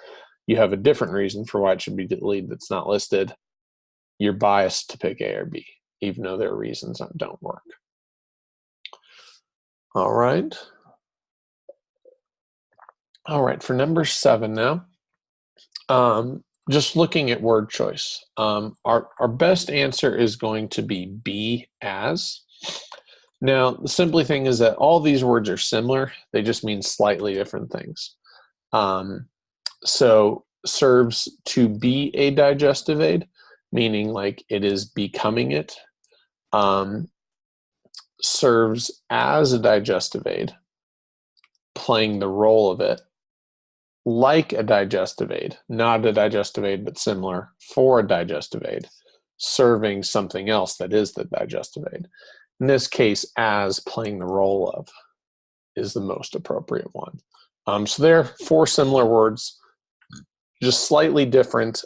You have a different reason for why it should be deleted that's not listed. You're biased to pick A or B, even though their reasons don't work. All right. All right, for number 7 now. Just looking at word choice. Our best answer is going to be B, as. Now, the simply thing is that all these words are similar. They just mean slightly different things. So serves to be a digestive aid, meaning like it is becoming it. Serves as a digestive aid, playing the role of it, like a digestive aid, not a digestive aid, but similar for a digestive aid, serving something else that is the digestive aid. In this case, as playing the role of is the most appropriate one. So there are 4 similar words, just slightly different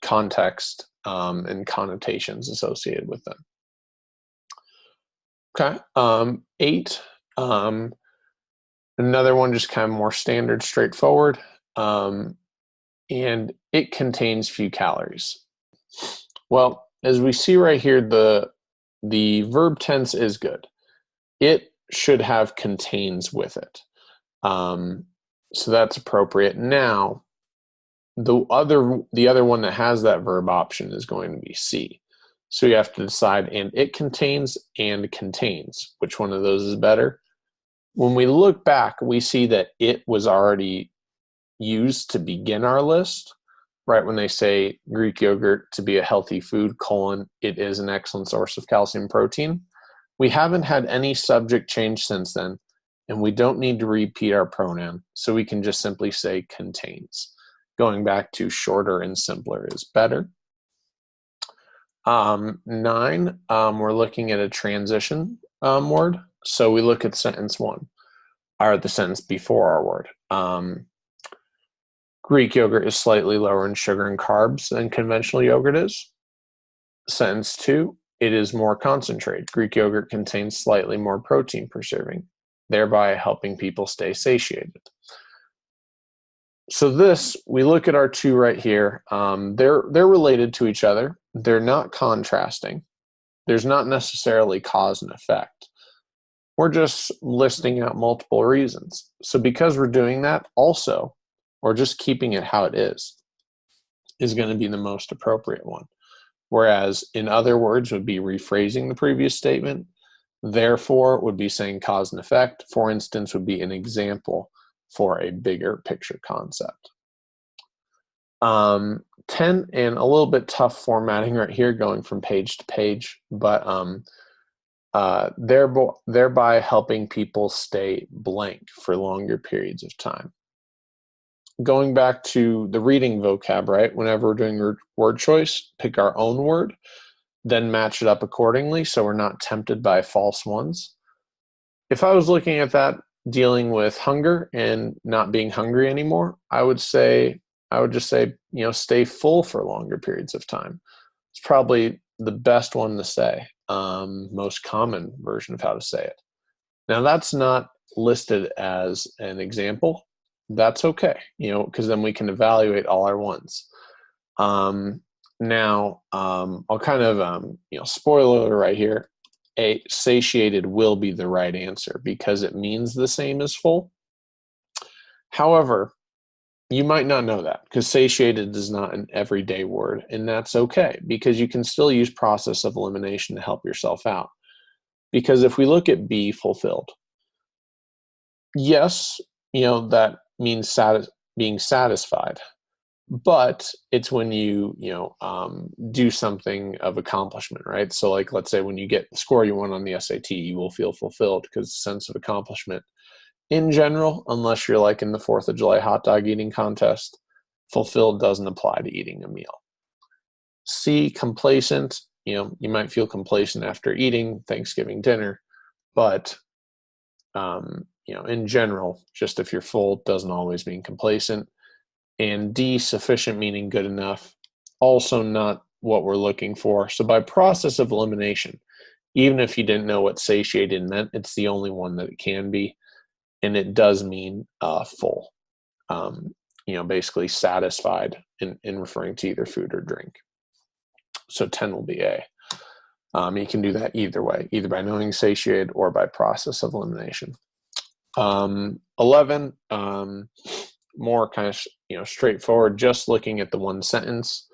context and connotations associated with them. Okay, 8. Another one just kind of more standard, straightforward, and it contains few calories. Well, as we see right here, the verb tense is good. It should have contains with it. So that's appropriate. Now, the other one that has that verb option is going to be C. So you have to decide, and it contains and contains. Which one of those is better? When we look back, we see that it was already used to begin our list, right? When they say Greek yogurt to be a healthy food, it is an excellent source of calcium protein. We haven't had any subject change since then, and we don't need to repeat our pronoun, so we can just simply say contains. Going back to shorter and simpler is better. 9, we're looking at a transition word. So we look at sentence 1, or the sentence before our word. Greek yogurt is slightly lower in sugar and carbs than conventional yogurt is. Sentence 2, it is more concentrated. Greek yogurt contains slightly more protein per serving, thereby helping people stay satiated. So we look at our 2 right here. They're related to each other. They're not contrasting. There's not necessarily cause and effect. We're just listing out multiple reasons. So because we're doing that, also, or just keeping it how it is going to be the most appropriate one. Whereas in other words would be rephrasing the previous statement. Therefore would be saying cause and effect. For instance, would be an example for a bigger picture concept. 10, and a little bit tough formatting right here, going from page to page, but thereby helping people stay blank for longer periods of time. Going back to the reading vocab, right? Whenever we're doing word choice, pick our own word, then match it up accordingly so we're not tempted by false ones. If I was looking at that, dealing with hunger and not being hungry anymore, I would just say, stay full for longer periods of time. It's probably the best one to say, most common version of how to say it. Now that's not listed as an example. That's okay, because then we can evaluate all our ones. Now, I'll kind of, spoiler right here. Satiated will be the right answer because it means the same as full. However, you might not know that because satiated is not an everyday word, and that's okay because you can still use process of elimination to help yourself out. Because if we look at B, fulfilled, yes, that means being satisfied, but it's when you do something of accomplishment, right? So like, let's say when you get the score you want on the SAT, you will feel fulfilled because it's a sense of accomplishment. In general, unless you're like in the 4th of July hot dog eating contest, fulfilled doesn't apply to eating a meal. C, complacent, you might feel complacent after eating Thanksgiving dinner, but in general, just if you're full doesn't always mean complacent. And D, sufficient meaning good enough, also not what we're looking for. So by process of elimination, even if you didn't know what satiated meant, it's the only one that it can be, and it does mean full. Basically satisfied in referring to either food or drink. So 10 will be A. You can do that either way, either by knowing satiated or by process of elimination. 11, more kind of straightforward, just looking at the one sentence.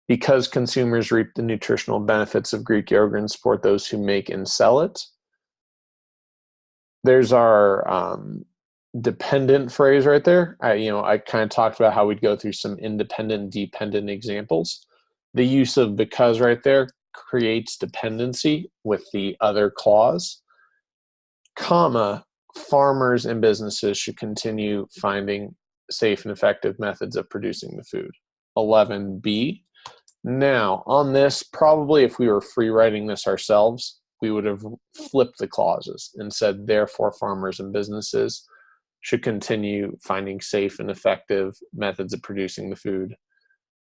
Because consumers reap the nutritional benefits of Greek yogurt and support those who make and sell it. There's our dependent phrase right there. I kind of talked about how we'd go through some independent, dependent examples. The use of because right there creates dependency with the other clause. Comma, farmers and businesses should continue finding safe and effective methods of producing the food. 11B. Now, on this, probably if we were free writing this ourselves, we would have flipped the clauses and said, therefore, farmers and businesses should continue finding safe and effective methods of producing the food.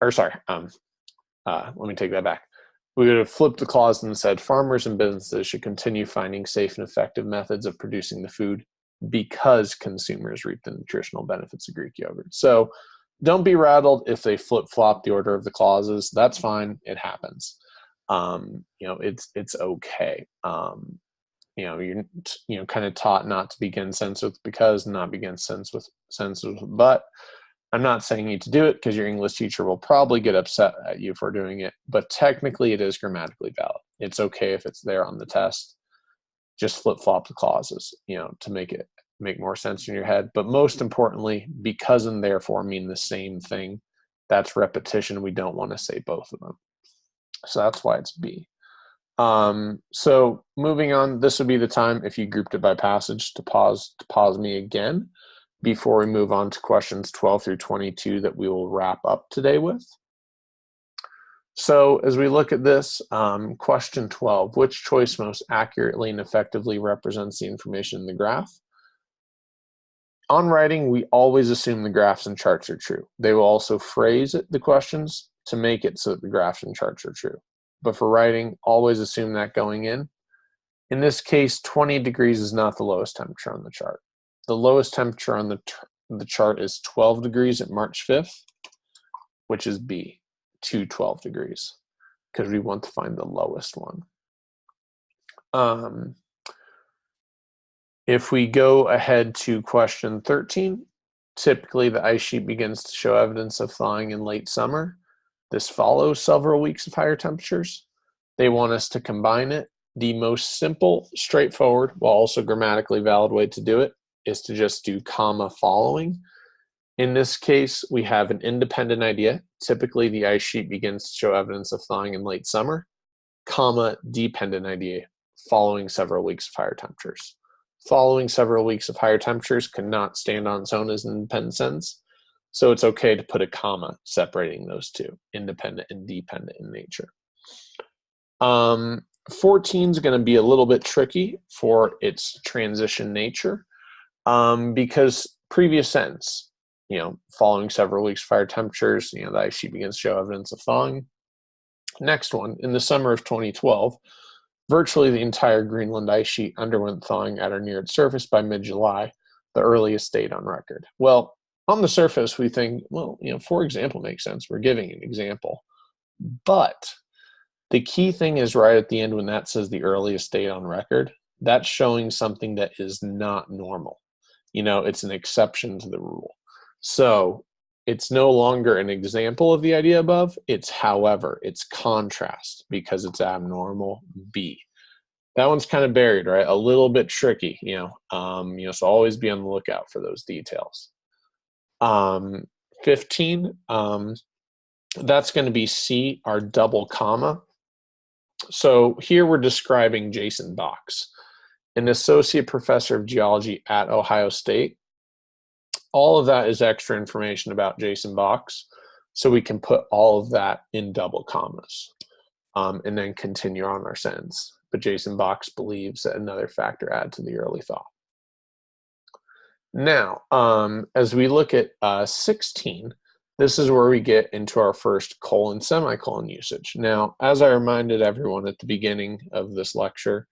Or sorry, let me take that back. We would have flipped the clause and said, farmers and businesses should continue finding safe and effective methods of producing the food because consumers reap the nutritional benefits of Greek yogurt. So don't be rattled if they flip-flop the order of the clauses. That's fine. It happens. It's okay. You're kind of taught not to begin sentence with because, not begin sentence with but. I'm not saying you need to do it because your English teacher will probably get upset at you for doing it, but technically it is grammatically valid. It's okay if it's there on the test. Just flip-flop the clauses, to make more sense in your head. But most importantly, because and therefore mean the same thing. That's repetition. We don't want to say both of them. So that's why it's B. So moving on, this would be the time, if you grouped it by passage, to pause me again before we move on to questions 12 through 22 that we will wrap up today with. So as we look at this, question 12, which choice most accurately and effectively represents the information in the graph? On writing, we always assume the graphs and charts are true. They will also phrase the questions to make it so that the graphs and charts are true. But for writing, always assume that going in. In this case, 20 degrees is not the lowest temperature on the chart. The lowest temperature on the chart is 12 degrees at March 5th, which is B, 12 degrees, because we want to find the lowest one. If we go ahead to question 13, typically the ice sheet begins to show evidence of thawing in late summer. This follows several weeks of higher temperatures. They want us to combine it. The most simple, straightforward, while also grammatically valid way to do it is to just do comma following. In this case, we have an independent idea. Typically, the ice sheet begins to show evidence of thawing in late summer, comma, dependent idea, following several weeks of higher temperatures. Following several weeks of higher temperatures cannot stand on its own as an independent sentence, so it's okay to put a comma separating those two, independent and dependent in nature. 14 is going to be a little bit tricky for its transition nature. Because previous sentence, following several weeks of higher temperatures, the ice sheet begins to show evidence of thawing. Next one, in the summer of 2012, virtually the entire Greenland ice sheet underwent thawing at or near its surface by mid-July, the earliest date on record. Well, on the surface, we think, well, for example, makes sense. We're giving an example. But the key thing is right at the end when that says the earliest date on record, that's showing something that is not normal. It's an exception to the rule. So it's no longer an example of the idea above. It's however, it's contrast because it's abnormal B. That one's kind of buried, right? A little bit tricky, so always be on the lookout for those details. 15, that's going to be C, our double comma. So here we're describing Jason Box, an associate professor of geology at Ohio State. All of that is extra information about Jason Box, so we can put all of that in double commas and then continue on our sentence. But Jason Box believes that another factor added to the early thaw. Now, as we look at 16, this is where we get into our first colon semicolon usage. Now, as I reminded everyone at the beginning of this lecture,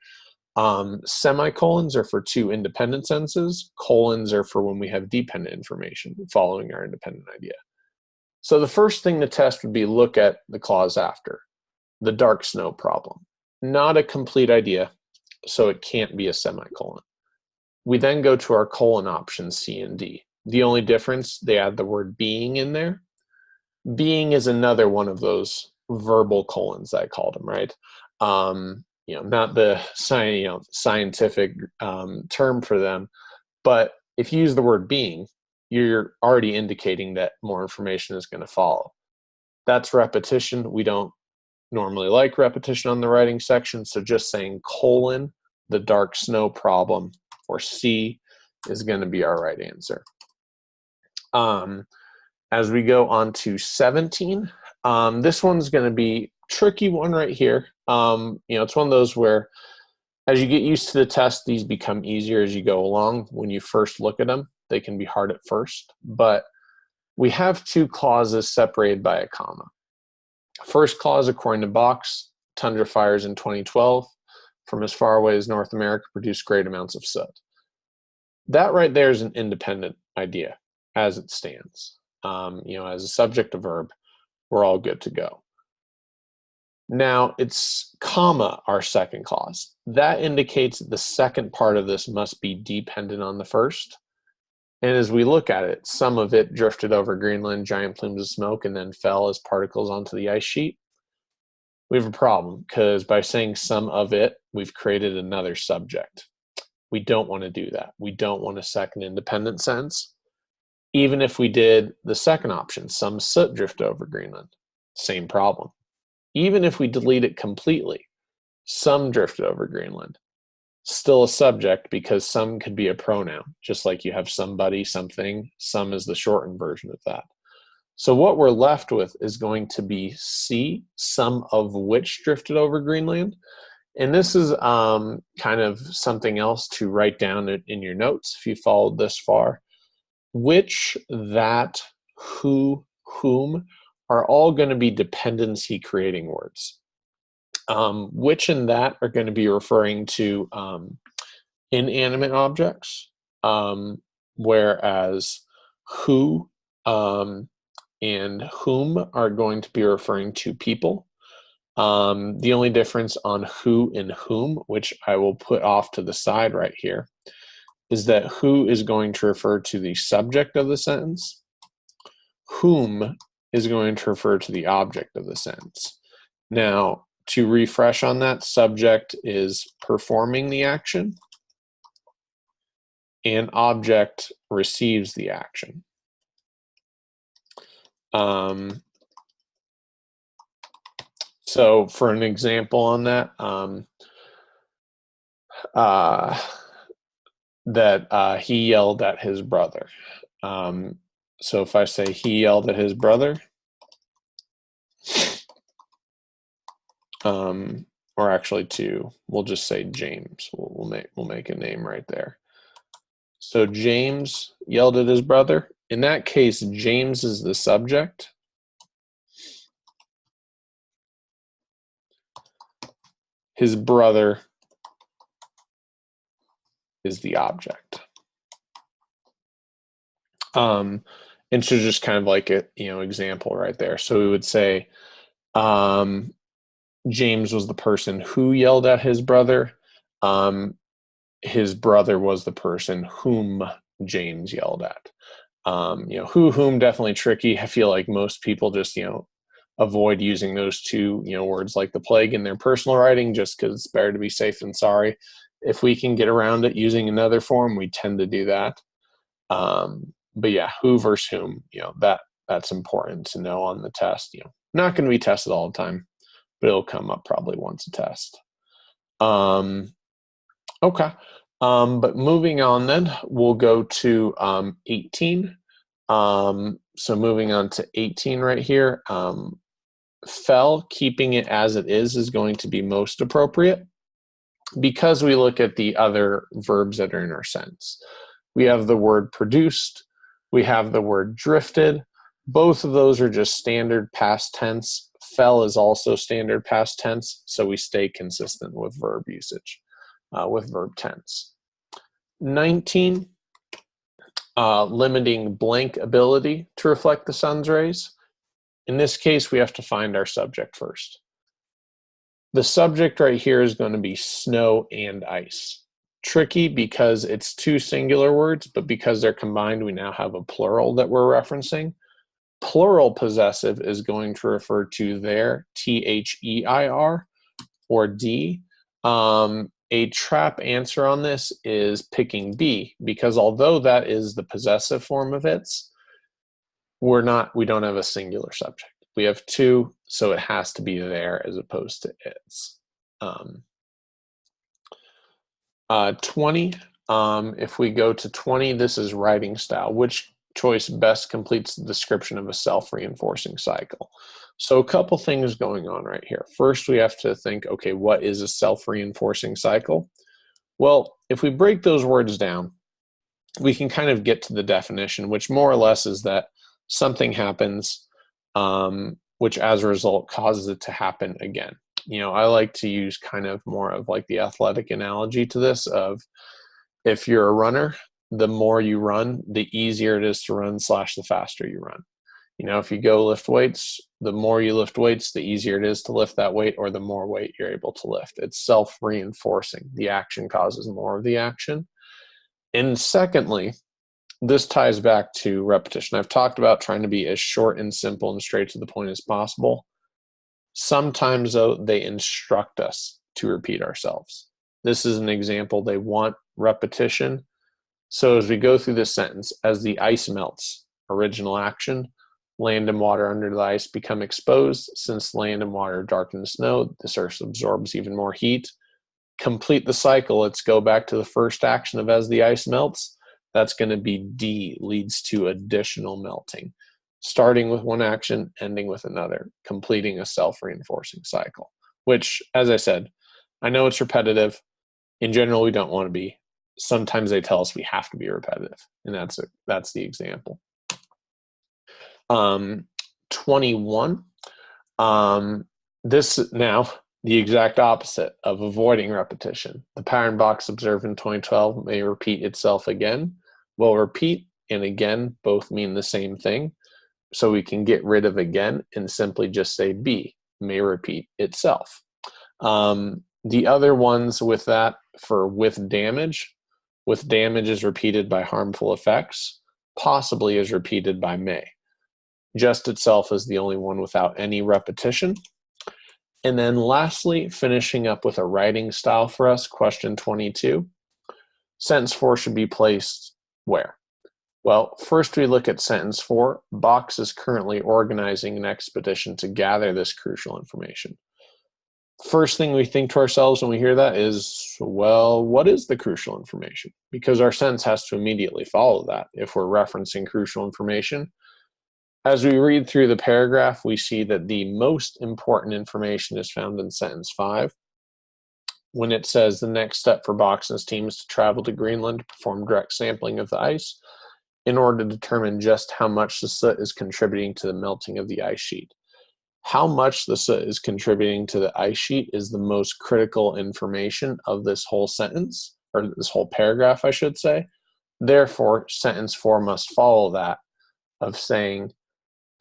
semicolons are for two independent sentences. Colons are for when we have dependent information following our independent idea. So the first thing to test would be look at the clause after, the dark snow problem. Not a complete idea, so it can't be a semicolon. We then go to our colon options C and D. The only difference, they add the word being in there. Being is another one of those verbal colons, I called them, right? Not the scientific term for them, but if you use the word being, you're already indicating that more information is going to follow. That's repetition. We don't normally like repetition on the writing section, so just saying colon, the dark snow problem, or C is going to be our right answer. As we go on to 17, this one's going to be tricky one right here. It's one of those where as you get used to the test, these become easier as you go along. When you first look at them, they can be hard at first, but we have two clauses separated by a comma. First clause, according to Box, tundra fires in 2012 from as far away as North America produced great amounts of soot. That right there is an independent idea as it stands. As a subject to verb, we're all good to go. Now it's comma, our second clause. That indicates that the second part of this must be dependent on the first. And as we look at it, some of it drifted over Greenland, giant plumes of smoke, and then fell as particles onto the ice sheet. We have a problem because by saying some of it, we've created another subject. We don't want to do that. We don't want a second independent sentence. Even if we did the second option, some soot drift over Greenland, same problem. Even if we delete it completely, some drifted over Greenland, still a subject because some could be a pronoun, just like you have somebody, something, some is the shortened version of that. So what we're left with is going to be C, some of which drifted over Greenland. And this is kind of something else to write down in your notes if you followed this far. Which, that, who, whom are all going to be dependency creating words. Which and that are going to be referring to inanimate objects, whereas who and whom are going to be referring to people. The only difference on who and whom, which I will put off to the side right here, is that who is going to refer to the subject of the sentence. Whom is going to refer to the object of the sentence. Now, to refresh on that, subject is performing the action, and object receives the action. So for an example on that, he yelled at his brother. So if I say he yelled at his brother, or actually we'll just say James. We'll make a name right there. So James yelled at his brother. In that case, James is the subject. His brother is the object. And so just kind of like a example right there. So we would say James was the person who yelled at his brother. His brother was the person whom James yelled at. Whom definitely tricky. I feel like most people just, avoid using those two, words like the plague in their personal writing just because it's better to be safe than sorry. If we can get around it using another form, we tend to do that. But yeah, who versus whom, that's important to know on the test. Not going to be tested all the time, but it'll come up probably once a test. Okay. But moving on then, we'll go to 18. So moving on to 18 right here, fell, keeping it as it is going to be most appropriate because we look at the other verbs that are in our sentence. We have the word produced. We have the word drifted. Both of those are just standard past tense. Fell is also standard past tense, so we stay consistent with verb usage, with verb tense. 19, limiting blank ability to reflect the sun's rays. In this case, we have to find our subject first. The subject right here is going to be snow and ice. Tricky because it's two singular words, but because they're combined, we now have a plural that we're referencing. Plural possessive is going to refer to their, T-H-E-I-R, or D. A trap answer on this is picking B, because although that is the possessive form of its, we don't have a singular subject. We have two, so it has to be there as opposed to its. 20, if we go to 20, this is writing style. Which choice best completes the description of a self-reinforcing cycle? So a couple things going on right here. First, we have to think, okay, what is a self-reinforcing cycle? Well, if we break those words down, we can kind of get to the definition, which more or less is that something happens, which as a result causes it to happen again. I like to use kind of more of like the athletic analogy to this of if you're a runner, the more you run, the easier it is to run / the faster you run. If you go lift weights, the more you lift weights, the easier it is to lift that weight or the more weight you're able to lift. It's self-reinforcing. The action causes more of the action. And secondly, this ties back to repetition. I've talked about trying to be as short and simple and straight to the point as possible. Sometimes, though, they instruct us to repeat ourselves. This is an example. They want repetition. So as we go through this sentence, as the ice melts, original action, land and water under the ice become exposed. Since land and water darken the snow, this earth absorbs even more heat. Complete the cycle. Let's go back to the first action of as the ice melts. That's going to be D, leads to additional melting. Starting with one action, ending with another, completing a self-reinforcing cycle, which, as I said, I know it's repetitive. In general, we don't want to be. Sometimes they tell us we have to be repetitive, and that's the example. 21. This now, the exact opposite of avoiding repetition. The pattern box observed in 2012 may repeat itself again. Well, repeat and again both mean the same thing. So we can get rid of again and simply just say B, may repeat itself. The other ones with that for with damage is repeated by harmful effects, possibly is repeated by may. Just itself is the only one without any repetition. And then lastly, finishing up with a writing style for us, question 22. Sentence 4 should be placed where? Well, first we look at sentence 4. Box is currently organizing an expedition to gather this crucial information. First thing we think to ourselves when we hear that is, well, what is the crucial information? Because our sentence has to immediately follow that if we're referencing crucial information. As we read through the paragraph, we see that the most important information is found in sentence 5. When it says the next step for Box and his team is to travel to Greenland to perform direct sampling of the ice in order to determine just how much the soot is contributing to the melting of the ice sheet. How much the soot is contributing to the ice sheet is the most critical information of this whole sentence, or this whole paragraph, I should say. Therefore, sentence 4 must follow that of saying,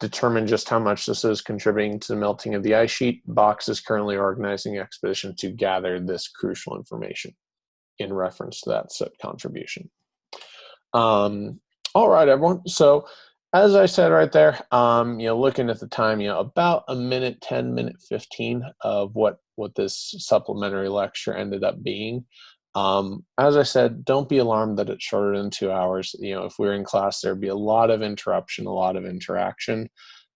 determine just how much this is contributing to the melting of the ice sheet, Box is currently organizing an expedition to gather this crucial information in reference to that said contribution. All right, everyone. So as I said right there, looking at the time, about a minute, 10, minute 15 of what this supplementary lecture ended up being. As I said, don't be alarmed that it's shorter than 2 hours. If we're in class, there'd be a lot of interruption, a lot of interaction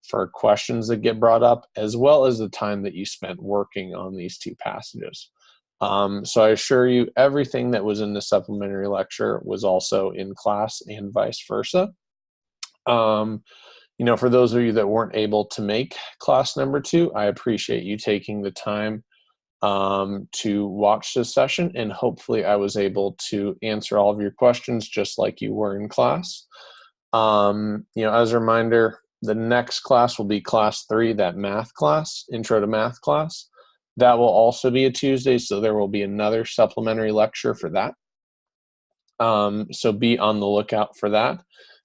for questions that get brought up, as well as the time that you spent working on these two passages. So I assure you, everything that was in the supplementary lecture was also in class and vice versa. For those of you that weren't able to make class number 2, I appreciate you taking the time to watch this session, and hopefully I was able to answer all of your questions just like you were in class. As a reminder, the next class will be class 3, that math class, intro to math class. That will also be a Tuesday, so there will be another supplementary lecture for that. So be on the lookout for that.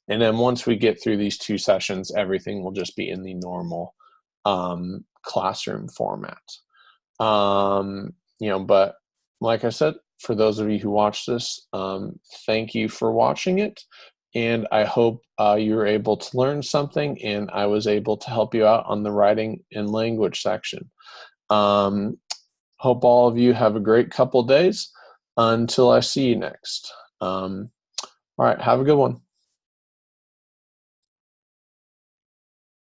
And then once we get through these 2 sessions, everything will just be in the normal classroom format. But like I said, for those of you who watch this, thank you for watching it. And I hope you were able to learn something, and I was able to help you out on the writing and language section. Hope all of you have a great couple days until I see you next. All right, have a good one.